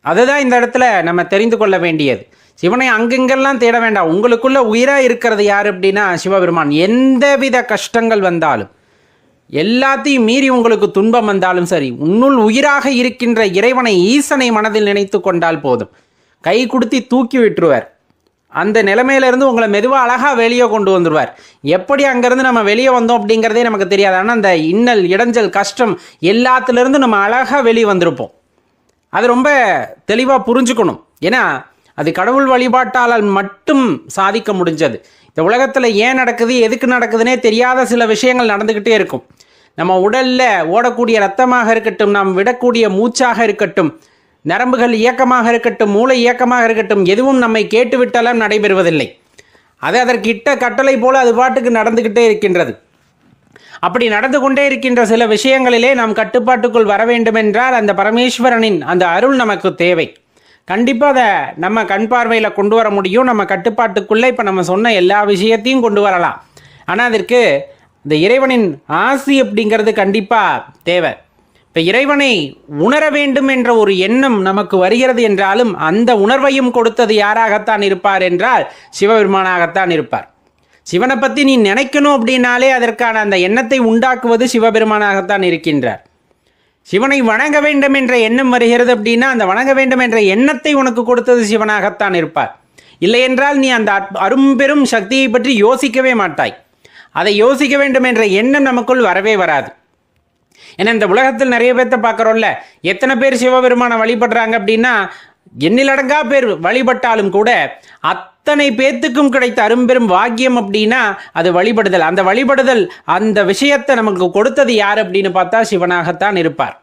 அதுதான் இந்த இடத்துல நம்ம தெரிந்து கொள்ள வேண்டியது. சிவனை அங்கெங்கெல்லாம் தேட வேண்டாம். உங்களுக்குள்ள உயிராக இருக்கிறது யார் அப்படின்னா சிவபெருமான். எந்தவித கஷ்டங்கள் வந்தாலும், எல்லாத்தையும் மீறி உங்களுக்கு துன்பம் வந்தாலும் சரி, உன்னுள் உயிராக இருக்கின்ற இறைவனை, ஈசனை மனதில் நினைத்து கொண்டால் போதும், கை கொடுத்து தூக்கி விட்டுருவார். அந்த நிலைமையிலேருந்து உங்களை மெதுவாக அழகாக வெளியே கொண்டு வந்துடுவார். எப்படி அங்கேருந்து நம்ம வெளியே வந்தோம் அப்படிங்கிறதே நமக்கு தெரியாது. ஆனால் அந்த இன்னல், இடைஞ்சல், கஷ்டம் எல்லாத்துலேருந்து நம்ம அழகாக வெளியே வந்திருப்போம். அது ரொம்ப தெளிவாக புரிஞ்சுக்கணும். ஏன்னா அது கடவுள் வழிபாட்டால் மட்டும் சாதிக்க முடிஞ்சது. இந்த உலகத்தில் ஏன் நடக்குது, எதுக்கு நடக்குதுன்னே தெரியாத சில விஷயங்கள் நடந்துக்கிட்டே இருக்கும். நம்ம உடலில் ஓடக்கூடிய ரத்தமாக இருக்கட்டும், நாம் விடக்கூடிய மூச்சாக இருக்கட்டும், நரம்புகள் இயக்கமாக இருக்கட்டும், மூளை இயக்கமாக இருக்கட்டும், எதுவும் நம்மை கேட்டுவிட்டாலும் நடைபெறுவதில்லை. அது அதற்கு இட்ட கட்டளை போல அது பாட்டுக்கு நடந்துக்கிட்டே இருக்கின்றது. அப்படி நடந்து கொண்டே இருக்கின்ற சில விஷயங்களிலே நாம் கட்டுப்பாட்டுக்குள் வர வேண்டுமென்றால் அந்த பரமேஸ்வரனின் அந்த அருள் நமக்கு தேவை. கண்டிப்பாக அதை நம்ம கண் பார்வையில் கொண்டு வர முடியும். நம்ம கட்டுப்பாட்டுக்குள்ளே இப்போ நம்ம சொன்ன எல்லா விஷயத்தையும் கொண்டு வரலாம். ஆனால் அதற்கு இந்த இறைவனின் ஆசி அப்படிங்கிறது கண்டிப்பாக தேவை. இப்போ இறைவனை உணர வேண்டும் என்ற ஒரு எண்ணம் நமக்கு வருகிறது என்றாலும் அந்த உணர்வையும் கொடுத்தது யாராகத்தான் இருப்பார் என்றால் சிவபெருமானாகத்தான் இருப்பார். சிவனை பற்றி நீ நினைக்கணும் அப்படின்னாலே அதற்கான அந்த எண்ணத்தை உண்டாக்குவது சிவபெருமானாகத்தான் இருக்கின்றார். சிவனை வணங்க வேண்டும் என்ற எண்ணம் வருகிறது அப்படின்னா அந்த வணங்க வேண்டும் என்ற எண்ணத்தை உனக்கு கொடுத்தது சிவனாகத்தான் இருப்பார். இல்லை என்றால் நீ அந்த அரும்பெரும் சக்தியை பற்றி யோசிக்கவே மாட்டாய். அதை யோசிக்க வேண்டும் என்ற எண்ணம் நமக்குள் வரவே வராது. ஏன்னா இந்த உலகத்தில் நிறைய பேர்த்த பார்க்குறோம்ல, எத்தனை பேர் சிவபெருமானை வழிபடுறாங்க அப்படின்னா எண்ணிலடங்கா பேர் வழிபட்டாலும் கூட அத்தனை பேர்த்துக்கும் கிடைத்த அரும்பெரும் பாக்கியம் அப்படின்னா அது வழிபடுதல். அந்த வழிபடுதல், அந்த விஷயத்தை நமக்கு கொடுத்தது யார் அப்படின்னு பார்த்தா சிவனாகத்தான் இருப்பார்.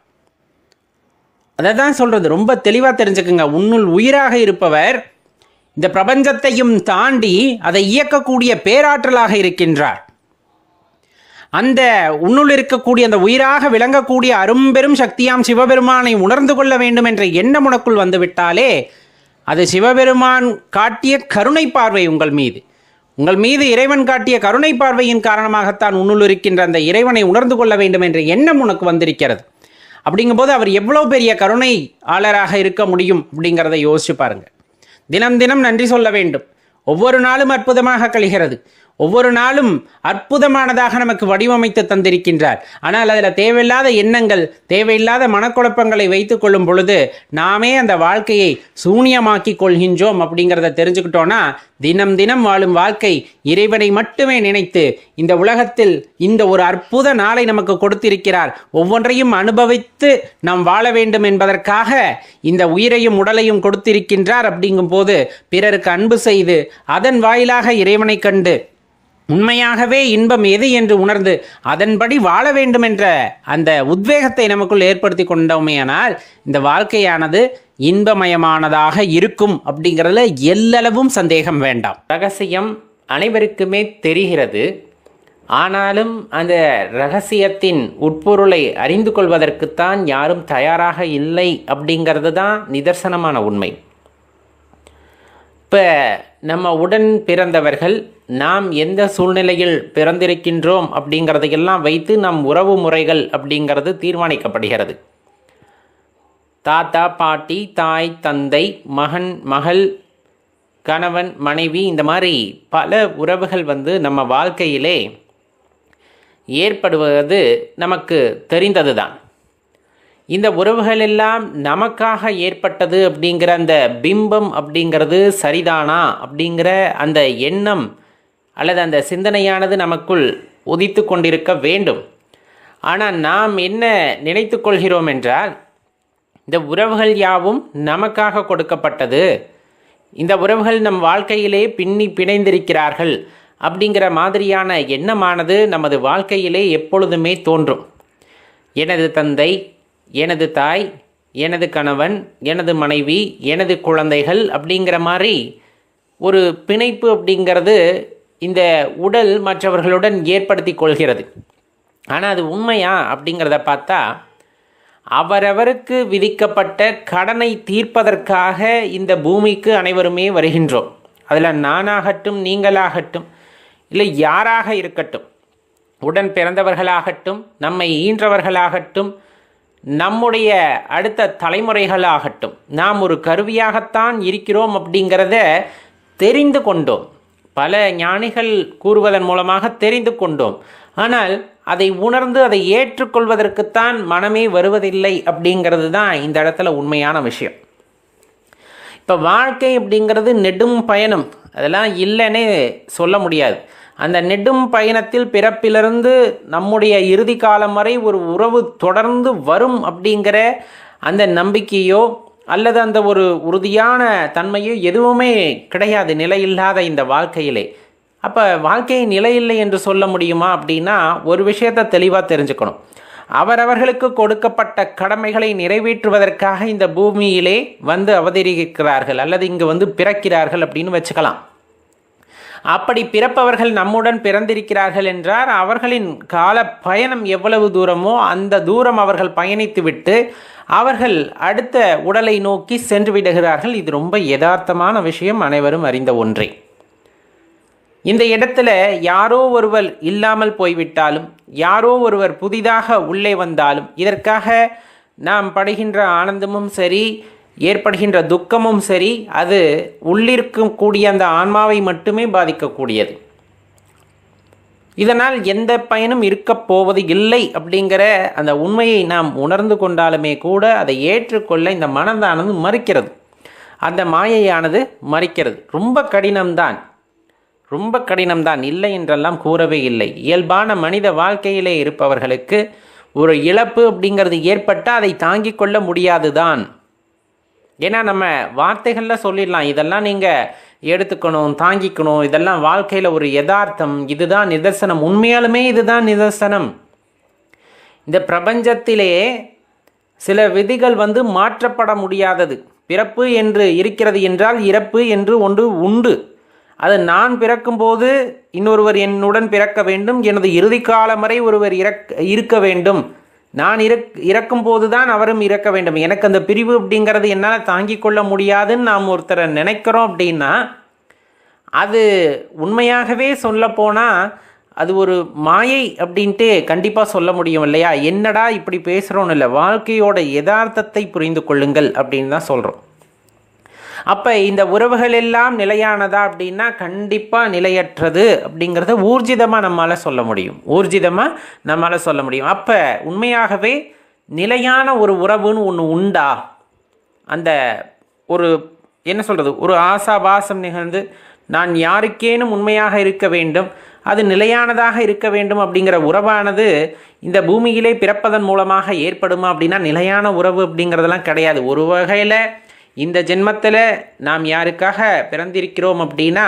அதை தான் சொல்கிறது, ரொம்ப தெளிவாக தெரிஞ்சுக்குங்க. உன்னுள் உயிராக இருப்பவர் இந்த பிரபஞ்சத்தையும் தாண்டி அதை இயக்கக்கூடிய பேராற்றலாக இருக்கின்றார். அந்த உன்னுள் இருக்கக்கூடிய அந்த உயிராக விளங்கக்கூடிய அரும்பெரும் சக்தியாம் சிவபெருமானை உணர்ந்து கொள்ள வேண்டும் என்ற எண்ணம் உனக்குள் வந்துவிட்டாலே அது சிவபெருமான் காட்டிய கருணை பார்வை உங்கள் மீது இறைவன் காட்டிய கருணை பார்வையின் காரணமாகத்தான் உன்னுள் இருக்கின்ற அந்த இறைவனை உணர்ந்து கொள்ள வேண்டும் என்ற எண்ணம் உனக்கு வந்திருக்கிறது. அப்படிங்கும்போது அவர் எவ்வளோ பெரிய கருணை ஆளராக இருக்க முடியும் அப்படிங்கிறத யோசிச்சு பாருங்க. தினம் தினம் நன்றி சொல்ல வேண்டும். ஒவ்வொரு நாளும் அற்புதமாக கழிகிறது. ஒவ்வொரு நாளும் அற்புதமானதாக நமக்கு வடிவமைத்து தந்திருக்கின்றார். ஆனால் அதில் தேவையில்லாத எண்ணங்கள், தேவையில்லாத மனக்குழப்பங்களை வைத்து கொள்ளும் பொழுது நாமே அந்த வாழ்க்கையை சூனியமாக்கி கொள்கின்றோம். அப்படிங்கிறத தெரிஞ்சுக்கிட்டோன்னா தினம் தினம் வாழும் வாழ்க்கை இறைவனை மட்டுமே நினைத்து, இந்த உலகத்தில் இந்த ஒரு அற்புத நாளை நமக்கு கொடுத்திருக்கிறார், ஒவ்வொன்றையும் அனுபவித்து நாம் வாழ வேண்டும் என்பதற்காக இந்த உயிரையும் உடலையும் கொடுத்திருக்கின்றார். அப்படிங்கும் போது பிறருக்கு அன்பு செய்து அதன் வாயிலாக இறைவனை கண்டு உண்மையாகவே இன்பம் எது என்று உணர்ந்து அதன்படி வாழ வேண்டும் என்ற அந்த உத்வேகத்தை நமக்குள் ஏற்படுத்தி கொண்டோமேயானால் இந்த வாழ்க்கையானது இன்பமயமானதாக இருக்கும். அப்படிங்கிறதுல எல்லளவும் சந்தேகம் வேண்டாம். ரகசியம் அனைவருக்குமே தெரிகிறது. ஆனாலும் அந்த ரகசியத்தின் உட்பொருளை அறிந்து கொள்வதற்குத்தான் யாரும் தயாராக இல்லை. அப்படிங்கிறது தான் நிதர்சனமான உண்மை. இப்போ நம்ம உடன் பிறந்தவர்கள் நாம் எந்த சூழ்நிலையில் பிறந்திருக்கின்றோம் அப்படிங்கிறதையெல்லாம் வைத்து நம் உறவு முறைகள் அப்படிங்கிறது தீர்மானிக்கப்படுகிறது. தாத்தா, பாட்டி, தாய், தந்தை, மகன், மகள், கணவன், மனைவி, இந்த மாதிரி பல உறவுகள் நம்ம வாழ்க்கையிலே ஏற்படுவது நமக்கு தெரிந்தது தான். இந்த உறவுகள் எல்லாம் நமக்காக ஏற்பட்டது அப்படிங்கிற அந்த பிம்பம் அப்படிங்கிறது சரிதானா அப்படிங்கிற அந்த எண்ணம் அல்லது அந்த சிந்தனையானது நமக்குள் உதித்து கொண்டிருக்க வேண்டும். ஆனால் நாம் என்ன நினைத்து கொள்கிறோம் என்றால், இந்த உறவுகள் யாவும் நமக்காக கொடுக்கப்பட்டது, இந்த உறவுகள் நம் வாழ்க்கையிலே பிணைந்திருக்கிறார்கள் அப்படிங்கிற மாதிரியான எண்ணமானது நமது வாழ்க்கையிலே எப்பொழுதுமே தோன்றும். எனது தந்தை, எனது தாய், எனது கணவன், எனது மனைவி, எனது குழந்தைகள் அப்படிங்கிற மாதிரி ஒரு பிணைப்பு அப்படிங்கிறது இந்த உடல் மற்றவர்களுடன் ஏற்படுத்தி கொள்கிறது. ஆனால் அது உண்மையா அப்படிங்கிறத பார்த்தா, அவரவருக்கு விதிக்கப்பட்ட கடனை தீர்ப்பதற்காக இந்த பூமிக்கு அனைவருமே வருகின்றோம். அதில் நானாகட்டும், நீங்களாகட்டும், இல்லை யாராக இருக்கட்டும், உடன் பிறந்தவர்களாகட்டும், நம்மை ஈன்றவர்களாகட்டும், நம்முடைய அடுத்த தலைமுறைகளாகட்டும், நாம் ஒரு கருவியாகத்தான் இருக்கிறோம் அப்படிங்கிறத தெரிந்து கொண்டோம். பல ஞானிகள் கூறுவதன் மூலமாக தெரிந்து கொண்டோம். ஆனால் அதை உணர்ந்து அதை ஏற்றுக்கொள்வதற்குத்தான் மனமே வருவதில்லை. அப்படிங்கிறது தான் இந்த இடத்துல உண்மையான விஷயம். இப்போ வாழ்க்கை அப்படிங்கிறது நெடும் பயணம், அதெல்லாம் இல்லைன்னே சொல்ல முடியாது. அந்த நெடும் பயணத்தில் பிறப்பிலிருந்து நம்முடைய இறுதி காலம் வரை ஒரு உறவு தொடர்ந்து வரும் அப்படிங்கிற அந்த நம்பிக்கையோ அல்லது அந்த ஒரு உறுதியான தன்மையோ எதுவுமே கிடையாது நிலையில்லாத இந்த வாழ்க்கையிலே. அப்போ வாழ்க்கையை நிலையில்லை என்று சொல்ல முடியுமா அப்படின்னா, ஒரு விஷயத்தை தெளிவாக தெரிஞ்சுக்கணும். அவரவர்களுக்கு கொடுக்கப்பட்ட கடமைகளை நிறைவேற்றுவதற்காக இந்த பூமியிலே அவதரிக்கிறார்கள் அல்லது இங்கு பிறக்கிறார்கள் அப்படின்னு வச்சுக்கலாம். அப்படி பிறப்பவர்கள் நம்முடன் பிறந்திருக்கிறார்கள் என்றால் அவர்களின் கால பயணம் எவ்வளவு தூரமோ அந்த தூரம் அவர்கள் பயணித்துவிட்டு அவர்கள் அடுத்த உடலை நோக்கி சென்று விடுகிறார்கள். இது ரொம்ப யதார்த்தமான விஷயம், அனைவரும் அறிந்த ஒன்றே. இந்த இடத்துல யாரோ ஒருவர் இல்லாமல் போய்விட்டாலும், யாரோ ஒருவர் புதிதாக உள்ளே வந்தாலும், இதற்காக நாம் படுகின்ற ஆனந்தமும் சரி, ஏற்படுகின்ற துக்கமும் சரி, அது உள்ளிருக்கக்கூடிய அந்த ஆன்மாவை மட்டுமே பாதிக்கக்கூடியது. இதனால் எந்த பயனும் இருக்கப் போவது இல்லை அப்படிங்கிற அந்த உண்மையை நாம் உணர்ந்து கொண்டாலுமே கூட அதை ஏற்றுக்கொள்ள இந்த மனதானது மறுக்கிறது, அந்த மாயையானது மறுக்கிறது. ரொம்ப கடினம்தான், இல்லை என்றெல்லாம் கூறவே இல்லை. இயல்பான மனித வாழ்க்கையிலே இருப்பவர்களுக்கு ஒரு இழப்பு அப்படிங்கிறது ஏற்பட்டால் அதை தாங்கிக் கொள்ள முடியாது தான். ஏன்னா நம்ம வார்த்தைகளில் சொல்லிடலாம், இதெல்லாம் நீங்கள் எடுத்துக்கணும், தாங்கிக்கணும், இதெல்லாம் வாழ்க்கையில் ஒரு யதார்த்தம், இதுதான் நிதர்சனம். உண்மையாலுமே இதுதான் நிதர்சனம். இந்த பிரபஞ்சத்திலே சில விதிகள் மாற்றப்பட முடியாதது. பிறப்பு என்று இருக்கிறது என்றால் இறப்பு என்று ஒன்று உண்டு. அது நான் பிறக்கும்போது இன்னொருவர் என்னுடன் பிறக்க வேண்டும், எனது இறுதி காலம் வரை ஒருவர் இருக்க வேண்டும், நான் இறக்கும் போது தான் அவரும் இறக்க வேண்டும். எனக்கு அந்த பிரிவு அப்படிங்கிறது என்னால் தாங்கிக் கொள்ள முடியாதுன்னு நாம் ஒருத்தரை நினைக்கிறோம் அப்படின்னா, அது உண்மையாகவே சொல்லப்போனால் அது ஒரு மாயை அப்படின்ட்டு கண்டிப்பாக சொல்ல முடியும் இல்லையா? என்னடா இப்படி பேசுகிறோன்னு இல்லை, வாழ்க்கையோட யதார்த்தத்தை புரிந்து கொள்ளுங்கள் அப்படின்னு தான் சொல்கிறோம். அப்போ இந்த உறவுகள் எல்லாம் நிலையானதா அப்படின்னா கண்டிப்பாக நிலையற்றது அப்படிங்கிறத ஊர்ஜிதமாக நம்மளால் சொல்ல முடியும். அப்போ உண்மையாகவே நிலையான ஒரு உறவுன்னு ஒன்று உண்டா? அந்த ஒரு என்ன சொல்கிறது, ஒரு ஆசாபாசம் நிகழ்ந்து நான் யாருக்கேனும் உண்மையாக இருக்க வேண்டும், அது நிலையானதாக இருக்க வேண்டும் அப்படிங்கிற உறவானது இந்த பூமியிலே பிறப்பதன் மூலமாக ஏற்படுமா அப்படின்னா நிலையான உறவு அப்படிங்கிறதெல்லாம் கிடையாது. ஒரு வகையில் இந்த ஜென்மத்தில் நாம் யாருக்காக பிறந்திருக்கிறோம் அப்படின்னா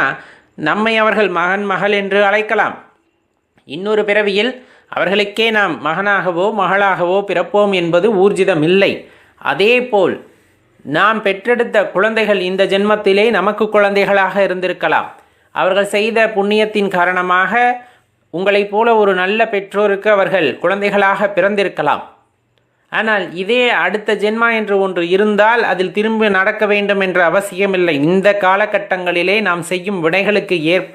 நம்மை அவர்கள் மகன் மகள் என்று அழைக்கலாம். இன்னொரு பிறவியில் அவர்களுக்கே நாம் மகனாகவோ மகளாகவோ பிறப்போம் என்பது ஊர்ஜிதம் இல்லை. அதேபோல் நாம் பெற்றெடுத்த குழந்தைகள் இந்த ஜென்மத்திலே நமக்கு குழந்தைகளாக இருந்திருக்கலாம். அவர்கள் செய்த புண்ணியத்தின் காரணமாக உங்களைப் போல ஒரு நல்ல பெற்றோருக்கு அவர்கள் குழந்தைகளாக பிறந்திருக்கலாம். ஆனால் இதே அடுத்த ஜென்மா என்று ஒன்று இருந்தால் அதில் திரும்ப நடக்க வேண்டும் என்ற அவசியமில்லை. இந்த காலகட்டங்களிலே நாம் செய்யும் வினைகளுக்கு ஏற்ப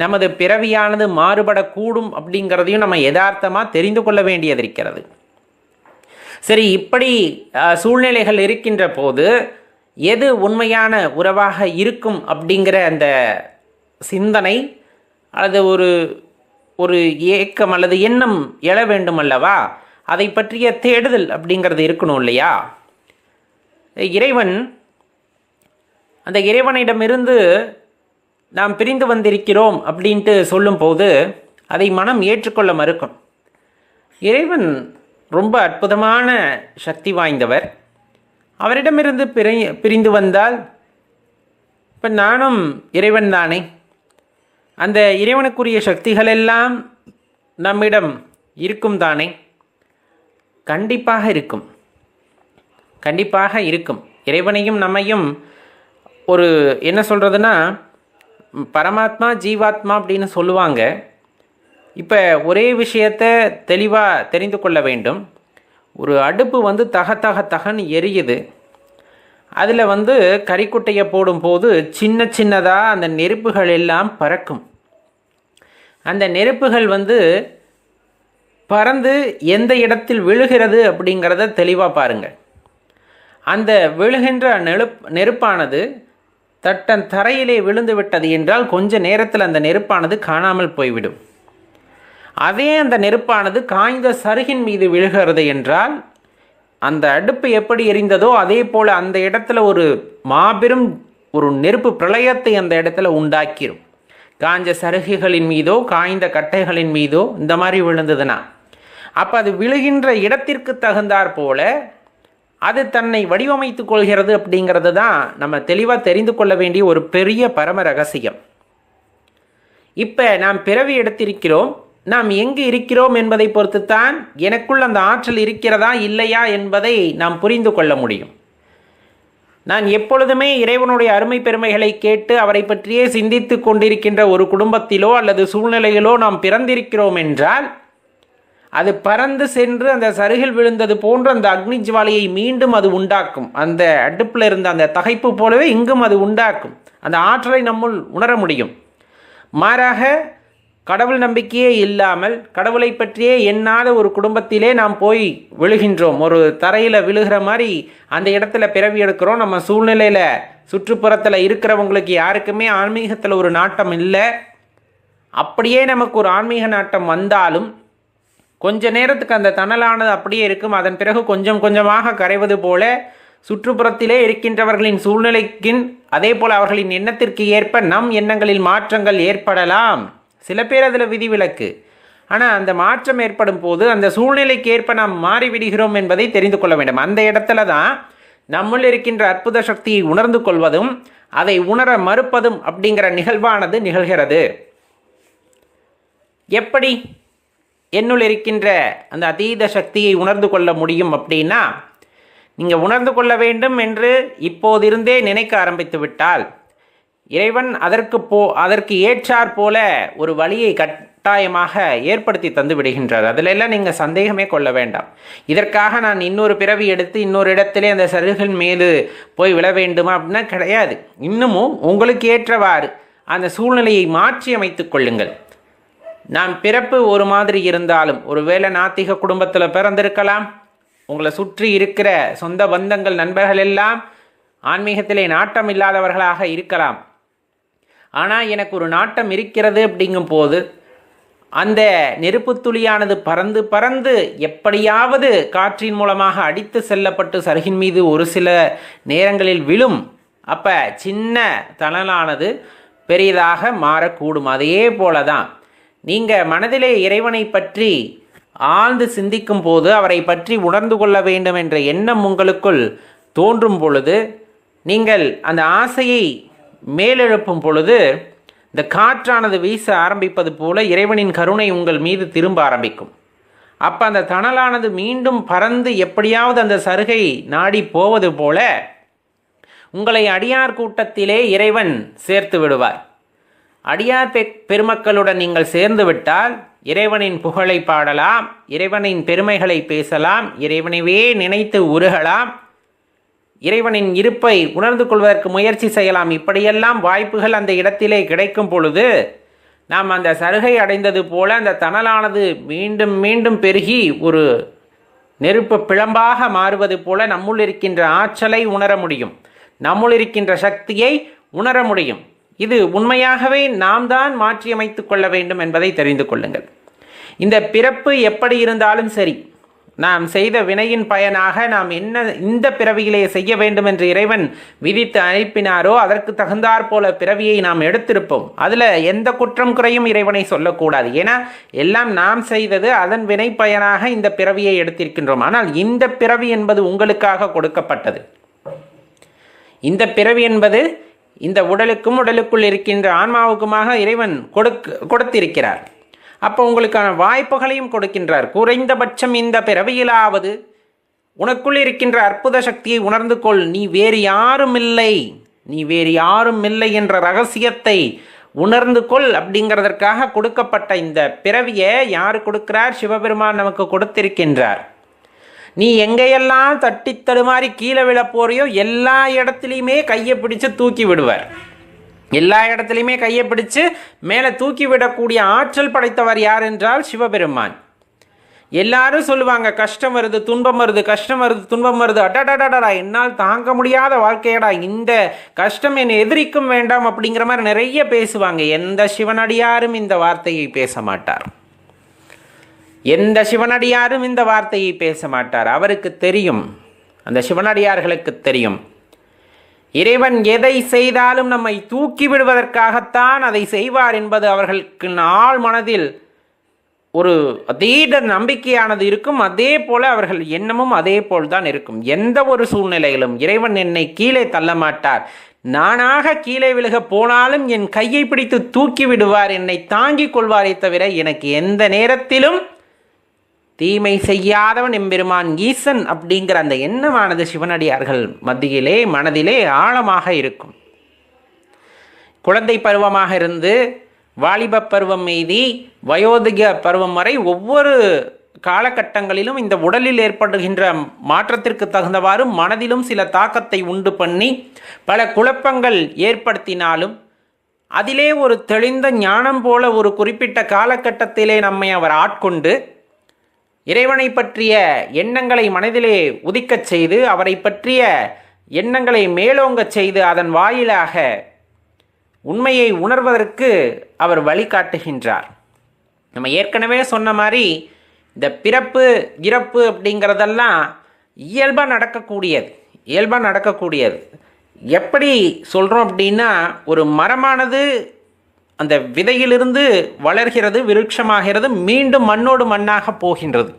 நமது பிறவியானது மாறுபடக்கூடும் அப்படிங்கிறதையும் நம்ம யதார்த்தமாக தெரிந்து கொள்ள வேண்டியது இருக்கிறது. சரி, இப்படி சூழ்நிலைகள் இருக்கின்ற போது எது உண்மையான உறவாக இருக்கும் அப்படிங்கிற அந்த சிந்தனை அல்லது ஒரு ஏக்கம் அல்லது எண்ணம் எழ வேண்டும் அல்லவா? அதை பற்றிய தேடுதல் அப்படிங்கிறது இருக்கணும் இல்லையா? அந்த இறைவனிடமிருந்து நாம் பிரிந்து வந்திருக்கிறோம் அப்படின்ட்டு சொல்லும்போது அதை மனம் ஏற்றுக்கொள்ள மறுக்கும். இறைவன் ரொம்ப அற்புதமான சக்தி வாய்ந்தவர். அவரிடமிருந்து பிரிந்து வந்தால் இப்போ நானும் இறைவன் தானே, அந்த இறைவனுக்குரிய சக்திகள் எல்லாம் நம்மிடம் இருக்கும் தானே? கண்டிப்பாக இருக்கும். இறைவனையும் நம்மையும் ஒரு என்ன சொல்கிறதுனா பரமாத்மா ஜீவாத்மா அப்படின்னு சொல்லுவாங்க. இப்போ ஒரே விஷயத்தை தெளிவாக தெரிந்து கொள்ள வேண்டும். ஒரு அடுப்பு தகன்னு எரியுது. அதில் கறிக்குட்டையை போடும்போது சின்னதாக அந்த நெருப்புகள் எல்லாம் பறக்கும். அந்த நெருப்புகள் பறந்து எந்த இடத்தில் விழுகிறது அப்படிங்கிறத தெளிவாக பாருங்கள். அந்த விழுகின்ற நெருப்பானது தரையிலே விழுந்து விட்டது என்றால் கொஞ்ச நேரத்தில் அந்த நெருப்பானது காணாமல் போய்விடும். அதே அந்த நெருப்பானது காய்ந்த சருகின் மீது விழுகிறது என்றால் அந்த அடுப்பு எப்படி எரிந்ததோ அதே போல் அந்த இடத்துல ஒரு மாபெரும் ஒரு நெருப்பு பிரளயத்தை அந்த இடத்துல உண்டாக்கிடும். காய்ந்த சருகுகளின் மீதோ காய்ந்த கட்டைகளின் மீதோ இந்த மாதிரி விழுந்ததுன்னா அப்போ அது விழுகின்ற இடத்திற்கு தகுந்தாற் போல அது தன்னை வடிவமைத்து கொள்கிறது அப்படிங்கிறது தான் நம்ம தெளிவாக தெரிந்து கொள்ள வேண்டிய ஒரு பெரிய பரம ரகசியம். இப்போ நாம் பிறவி எடுத்திருக்கிறோம், நாம் எங்கு இருக்கிறோம் என்பதை பொறுத்துத்தான் எனக்குள் அந்த ஆற்றல் இருக்கிறதா இல்லையா என்பதை நாம் புரிந்து கொள்ள முடியும். நான் எப்பொழுதுமே இறைவனுடைய அருமை பெருமைகளை கேட்டு அவரை பற்றியே சிந்தித்து கொண்டிருக்கின்ற ஒரு குடும்பத்திலோ அல்லது சூழ்நிலையிலோ நாம் பிறந்திருக்கிறோம் என்றால் அது பறந்து சென்று அந்த சருகில் விழுந்தது போன்ற அந்த அக்னி ஜுவாலையை மீண்டும் அது உண்டாக்கும். அந்த அடுப்பில் இருந்த அந்த தகைப்பு போலவே இங்கும் அது உண்டாக்கும். அந்த ஆற்றலை நம்முள் உணர முடியும். மாறாக கடவுள் நம்பிக்கையே இல்லாமல் கடவுளை பற்றியே எண்ணாத ஒரு குடும்பத்திலே நாம் போய் விழுகின்றோம். ஒரு தரையில் விழுகிற மாதிரி அந்த இடத்துல பிறவி எடுக்கிறோம். நம்ம சூழ்நிலையில் சுற்றுப்புறத்தில் இருக்கிறவங்களுக்கு யாருக்குமே ஆன்மீகத்தில் ஒரு நாட்டம் இல்லை. அப்படியே நமக்கு ஒரு ஆன்மீக நாட்டம் வந்தாலும் கொஞ்ச நேரத்துக்கு அந்த தணலானது அப்படியே இருக்கும். அதன் பிறகு கொஞ்சம் கொஞ்சமாக கரைவது போல சுற்றுப்புறத்திலே இருக்கின்றவர்களின் சூழ்நிலைக்கின் அதே போல் அவர்களின் எண்ணத்திற்கு ஏற்ப நம் எண்ணங்களில் மாற்றங்கள் ஏற்படலாம். சில பேர் அதில் விதிவிலக்கு. ஆனால் அந்த மாற்றம் ஏற்படும் போது அந்த சூழ்நிலைக்கு ஏற்ப நாம் மாறிவிடுகிறோம் என்பதை தெரிந்து கொள்ள வேண்டும். அந்த இடத்துல தான் நம்முள் இருக்கின்ற அற்புத சக்தியை உணர்ந்து கொள்வதும் அதை உணர மறுப்பதும் அப்படிங்கிற நிகழ்வானது நிகழ்கிறது. எப்படி என்னுள் இருக்கின்ற அந்த அதீத சக்தியை உணர்ந்து கொள்ள முடியும் அப்படின்னா, நீங்கள் உணர்ந்து கொள்ள வேண்டும் என்று இப்போதிருந்தே நினைக்க ஆரம்பித்து விட்டால் இறைவன் அதற்கு ஏற்றாற் போல ஒரு வழியை கட்டாயமாக ஏற்படுத்தி தந்து விடுகின்றார். அதிலெல்லாம் நீங்கள் சந்தேகமே கொள்ள வேண்டாம். இதற்காக நான் இன்னொரு பிறவி எடுத்து இன்னொரு இடத்திலே அந்த சருகின் மீது போய் விழ வேண்டுமா அப்படின்னா கிடையாது. இன்னமும் உங்களுக்கு ஏற்றவாறு அந்த சூழ்நிலையை மாற்றி அமைத்துக் கொள்ளுங்கள். நாம் பிறப்பு ஒரு மாதிரி இருந்தாலும் ஒருவேளை நாத்திக குடும்பத்தில் பிறந்திருக்கலாம். உங்களை சுற்றி இருக்கிற சொந்த பந்தங்கள் நண்பர்கள் எல்லாம் ஆன்மீகத்திலே நாட்டம் இல்லாதவர்களாக இருக்கலாம். ஆனால் எனக்கு ஒரு நாட்டம் இருக்கிறது அப்படிங்கும் போது அந்த நெருப்புத் துளியானது பறந்து பறந்து எப்படியாவது காற்றின் மூலமாக அடித்து செல்லப்பட்டு சருகின் மீது ஒரு சில நேரங்களில் விழும். அப்போ சின்ன தணலானது பெரிதாக மாறக்கூடும். அதே போல தான் நீங்கள் மனதிலே இறைவனை பற்றி ஆழ்ந்து சிந்திக்கும் போது, அவரை பற்றி உணர்ந்து கொள்ள வேண்டும் என்ற எண்ணம் உங்களுக்குள் தோன்றும் பொழுது, நீங்கள் அந்த ஆசையை மேலெழுப்பும் பொழுது இந்த காற்றானது வீச ஆரம்பிப்பது போல இறைவனின் கருணை உங்கள் மீது திரும்ப ஆரம்பிக்கும். அப்போ அந்த தணலானது மீண்டும் பறந்து எப்படியாவது அந்த சருகை நாடி போவது போல உங்களை அடியார் கூட்டத்திலே இறைவன் சேர்த்து விடுவார். அடியார் பெருமக்களுடன் நீங்கள் சேர்ந்து விட்டால் இறைவனின் புகழை பாடலாம், இறைவனின் பெருமைகளை பேசலாம், இறைவனைவே நினைத்து உருகலாம், இறைவனின் இருப்பை உணர்ந்து கொள்வதற்கு முயற்சி செய்யலாம். இப்படியெல்லாம் வாய்ப்புகள் அந்த இடத்திலே கிடைக்கும் பொழுது நாம் அந்த சருகை அடைந்தது போல அந்த தணலானது மீண்டும் மீண்டும் பெருகி ஒரு நெருப்பு பிழம்பாக மாறுவது போல நம்முள் இருக்கின்ற ஆற்றலை உணர முடியும், நம்முள் இருக்கின்ற சக்தியை உணர முடியும். இது உண்மையாகவே நாம் தான் மாற்றியமைத்து கொள்ள வேண்டும் என்பதை தெரிந்து கொள்ளுங்கள். இந்த பிறப்பு எப்படி இருந்தாலும் சரி, நாம் செய்த வினையின் பயனாக நாம் என்ன இந்த பிறவியிலே செய்ய வேண்டும் என்று இறைவன் விதித்து அனுப்பினாரோ அதற்கு தகுந்தாற் போல பிறவியை நாம் எடுத்திருப்போம். அதில் எந்த குற்றம் குறையும் இறைவனை சொல்லக்கூடாது. ஏன்னா எல்லாம் நாம் செய்தது, அதன் வினை பயனாக இந்த பிறவியை எடுத்திருக்கின்றோம். ஆனால் இந்த பிறவி என்பது உங்களுக்காக கொடுக்கப்பட்டது. இந்த பிறவி என்பது இந்த உடலுக்கும் உடலுக்குள் இருக்கின்ற ஆன்மாவுக்குமாக இறைவன் கொடுத்திருக்கிறார். அப்போ உங்களுக்கான வாய்ப்புகளையும் கொடுக்கின்றார். குறைந்தபட்சம் இந்த பிறவியிலாவது உனக்குள் இருக்கின்ற அற்புத சக்தியை உணர்ந்து கொள், நீ வேறு யாரும் இல்லை என்ற ரகசியத்தை உணர்ந்து கொள் அப்படிங்கிறதற்காக கொடுக்கப்பட்ட இந்த பிறவியை யார் கொடுக்கிறார்? சிவபெருமான் நமக்கு கொடுத்திருக்கின்றார். நீ எங்கேயெல்லாம் தட்டி தடுமாறி கீழே விழ போறியோ எல்லா இடத்துலையுமே கையை பிடிச்சு தூக்கி விடுவார். எல்லா இடத்துலையுமே கையை பிடிச்சு மேலே தூக்கி விடக்கூடிய ஆற்றல் படைத்தவர் யார் என்றால் சிவபெருமான். எல்லாரும் சொல்லுவாங்க, கஷ்டம் வருது துன்பம் வருது, கஷ்டம் வருது துன்பம் வருது, அடடடடா என்னால் தாங்க முடியாத வாழ்க்கையடா, இந்த கஷ்டம் என் எதிரிக்கும் வேண்டாம் அப்படிங்கிற மாதிரி நிறைய பேசுவாங்க. எந்த சிவனடியாரும் இந்த வார்த்தையை பேச மாட்டார். எந்த சிவனடியாரும் இந்த வார்த்தையை பேச மாட்டார். அவருக்கு தெரியும், அந்த சிவனடியார்களுக்கு தெரியும், இறைவன் எதை செய்தாலும் நம்மை தூக்கி விடுவதற்காகத்தான் அதை செய்வார் என்பது அவர்களுக்கு ஆழ் மனதில் ஒரு அதீத நம்பிக்கையானது இருக்கும். அதே போல அவர்கள் எண்ணமும் அதே போல்தான் இருக்கும். எந்த ஒரு சூழ்நிலையிலும் இறைவன் என்னை கீழே தள்ள மாட்டார், நானாக கீழே விழுக போனாலும் என் கையை பிடித்து தூக்கி விடுவார், என்னை தாங்கிக் கொள்வாரே தவிர எனக்கு எந்த நேரத்திலும் தீமை செய்யாதவன் எம்பெருமான் ஈசன் அப்படிங்கிற அந்த எண்ணமானது சிவனடியார்கள் மத்தியிலே மனதிலே ஆழமாக இருக்கும். குழந்தை பருவமாக இருந்து வாலிப பருவம் மீதி வயோதிக பருவம் வரை ஒவ்வொரு காலகட்டங்களிலும் இந்த உடலில் ஏற்படுகின்ற மாற்றத்திற்கு தகுந்தவாறு மனதிலும் சில தாக்கத்தை உண்டு பண்ணி பல குழப்பங்கள் ஏற்படுத்தினாலும் அதிலே ஒரு தெளிந்த ஞானம் போல ஒரு குறிப்பிட்ட காலகட்டத்திலே நம்மை அவர் ஆட்கொண்டு இறைவனை பற்றிய எண்ணங்களை மனதிலே உதிக்கச் செய்து அவரை பற்றிய எண்ணங்களை மேலோங்கச் செய்து அதன் வாயிலாக உண்மையை உணர்வதற்கு அவர் வழிகாட்டுகின்றார். நம்ம ஏற்கனவே சொன்ன மாதிரி இந்த பிறப்பு இறப்பு அப்படிங்கிறதெல்லாம் இயல்பாக நடக்கக்கூடியது. எப்படி சொல்கிறோம் அப்படின்னா, ஒரு மரமானது அந்த விதையிலிருந்து வளர்கிறது, விருட்சமாகிறது, மீண்டும் மண்ணோடு மண்ணாக போகின்றது.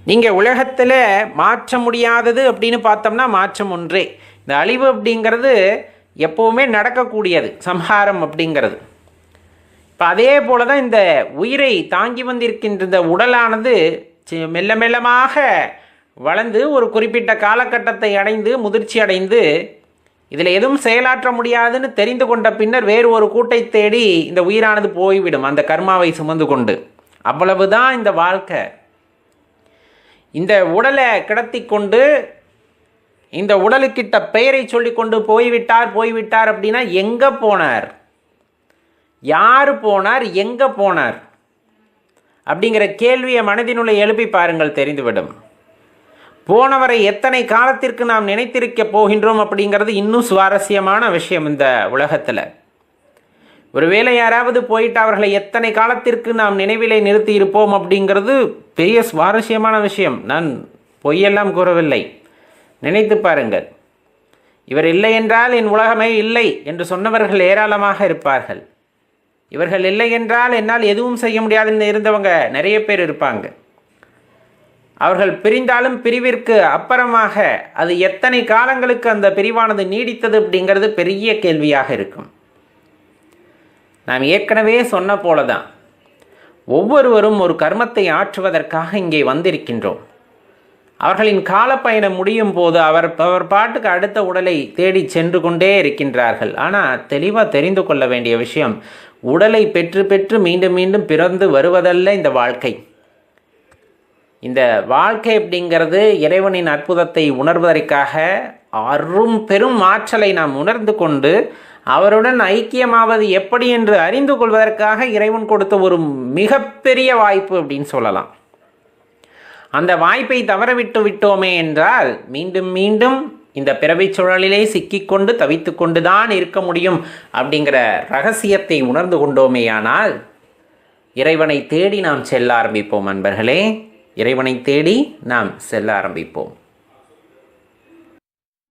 நீங்கள் உலகத்தில் மாற்ற முடியாதது அப்படின்னு பார்த்தோம்னா மாற்றம் ஒன்றே. இந்த அழிவு அப்படிங்கிறது எப்போவுமே நடக்கக்கூடியது, சம்ஹாரம் அப்படிங்கிறது. இப்போ அதே போல தான் இந்த உயிரை தாங்கி வந்திருக்கின்ற இந்த உடலானது மெல்ல மெல்லமாக வளர்ந்து ஒரு குறிப்பிட்ட காலகட்டத்தை அடைந்து முதிர்ச்சி அடைந்து இதில் எதுவும் செயலாற்ற முடியாதுன்னு தெரிந்து கொண்ட பின்னர் வேறு ஒரு கூட்டை தேடி இந்த உயிரானது போய்விடும், அந்த கர்மாவை சுமந்து கொண்டு. அவ்வளவுதான் இந்த வாழ்க்கை. இந்த உடலை கிடத்தி கொண்டு இந்த உடலுக்கிட்ட பெயரை சொல்லி கொண்டு போய்விட்டார் அப்படின்னா எங்கே போனார், யார் போனார், எங்கே போனார் அப்படிங்கிற கேள்வியை மனதினுள்ளே எழுப்பி பாருங்கள், தெரிந்துவிடும். போனவரை எத்தனை காலத்திற்கு நாம் நினைத்திருக்க போகின்றோம் அப்படிங்கிறது இன்னும் சுவாரஸ்யமான விஷயம் இந்த உலகத்தில். ஒருவேளை யாராவது போயிட்டு அவர்களை எத்தனை காலத்திற்கு நாம் நினைவிலே நிறுத்தி இருப்போம் அப்படிங்கிறது பெரிய சுவாரஸ்யமான விஷயம். நான் பொய்யெல்லாம் கூறவில்லை. நினைத்து பாருங்கள். இவர் இல்லை என்றால் என் உலகமே இல்லை என்று சொன்னவர்கள் ஏராளமாக இருப்பார்கள். இவர்கள் இல்லை என்றால் என்னால் எதுவும் செய்ய முடியாதுன்னு இருந்தவங்க நிறைய பேர் இருப்பாங்க. அவர்கள் பிரிந்தாலும் பிரிவிற்கு அப்புறமாக அது எத்தனை காலங்களுக்கு அந்த பிரிவானது நீடித்தது அப்படிங்கிறது பெரிய கேள்வியாக இருக்கும். நாம் ஏற்கனவே சொன்ன போல தான் ஒவ்வொருவரும் ஒரு கர்மத்தை ஆற்றுவதற்காக இங்கே வந்திருக்கின்றோம். அவர்களின் காலப்பயணம் முடியும் போது அவர் பாட்டுக்கு அடுத்த உடலை தேடி சென்று கொண்டே இருக்கின்றார்கள். ஆனால் தெளிவாக தெரிந்து கொள்ள வேண்டிய விஷயம், உடலை பெற்று பெற்று மீண்டும் மீண்டும் பிறந்து வருவதல்ல இந்த வாழ்க்கை. இந்த வாழ்க்கை அப்படிங்கிறது இறைவனின் அற்புதத்தை உணர்வதற்காக அரும் பெரும் ஆற்றலை நாம் உணர்ந்து கொண்டு அவருடன் ஐக்கியமாவது எப்படி என்று அறிந்து கொள்வதற்காக இறைவன் கொடுத்த ஒரு மிகப்பெரிய வாய்ப்பு அப்படின்னு சொல்லலாம். அந்த வாய்ப்பை தவறவிட்டு விட்டோமே என்றால் மீண்டும் மீண்டும் இந்த பிறவிச் சுழலிலே சிக்கிக்கொண்டு தவித்து கொண்டு தான் இருக்க முடியும் அப்படிங்கிற ரகசியத்தை உணர்ந்து கொண்டோமேயானால் இறைவனை தேடி நாம் செல்ல ஆரம்பிப்போம். அன்பர்களே, இறைவனை தேடி நாம் செல்ல ஆரம்பிப்போம்.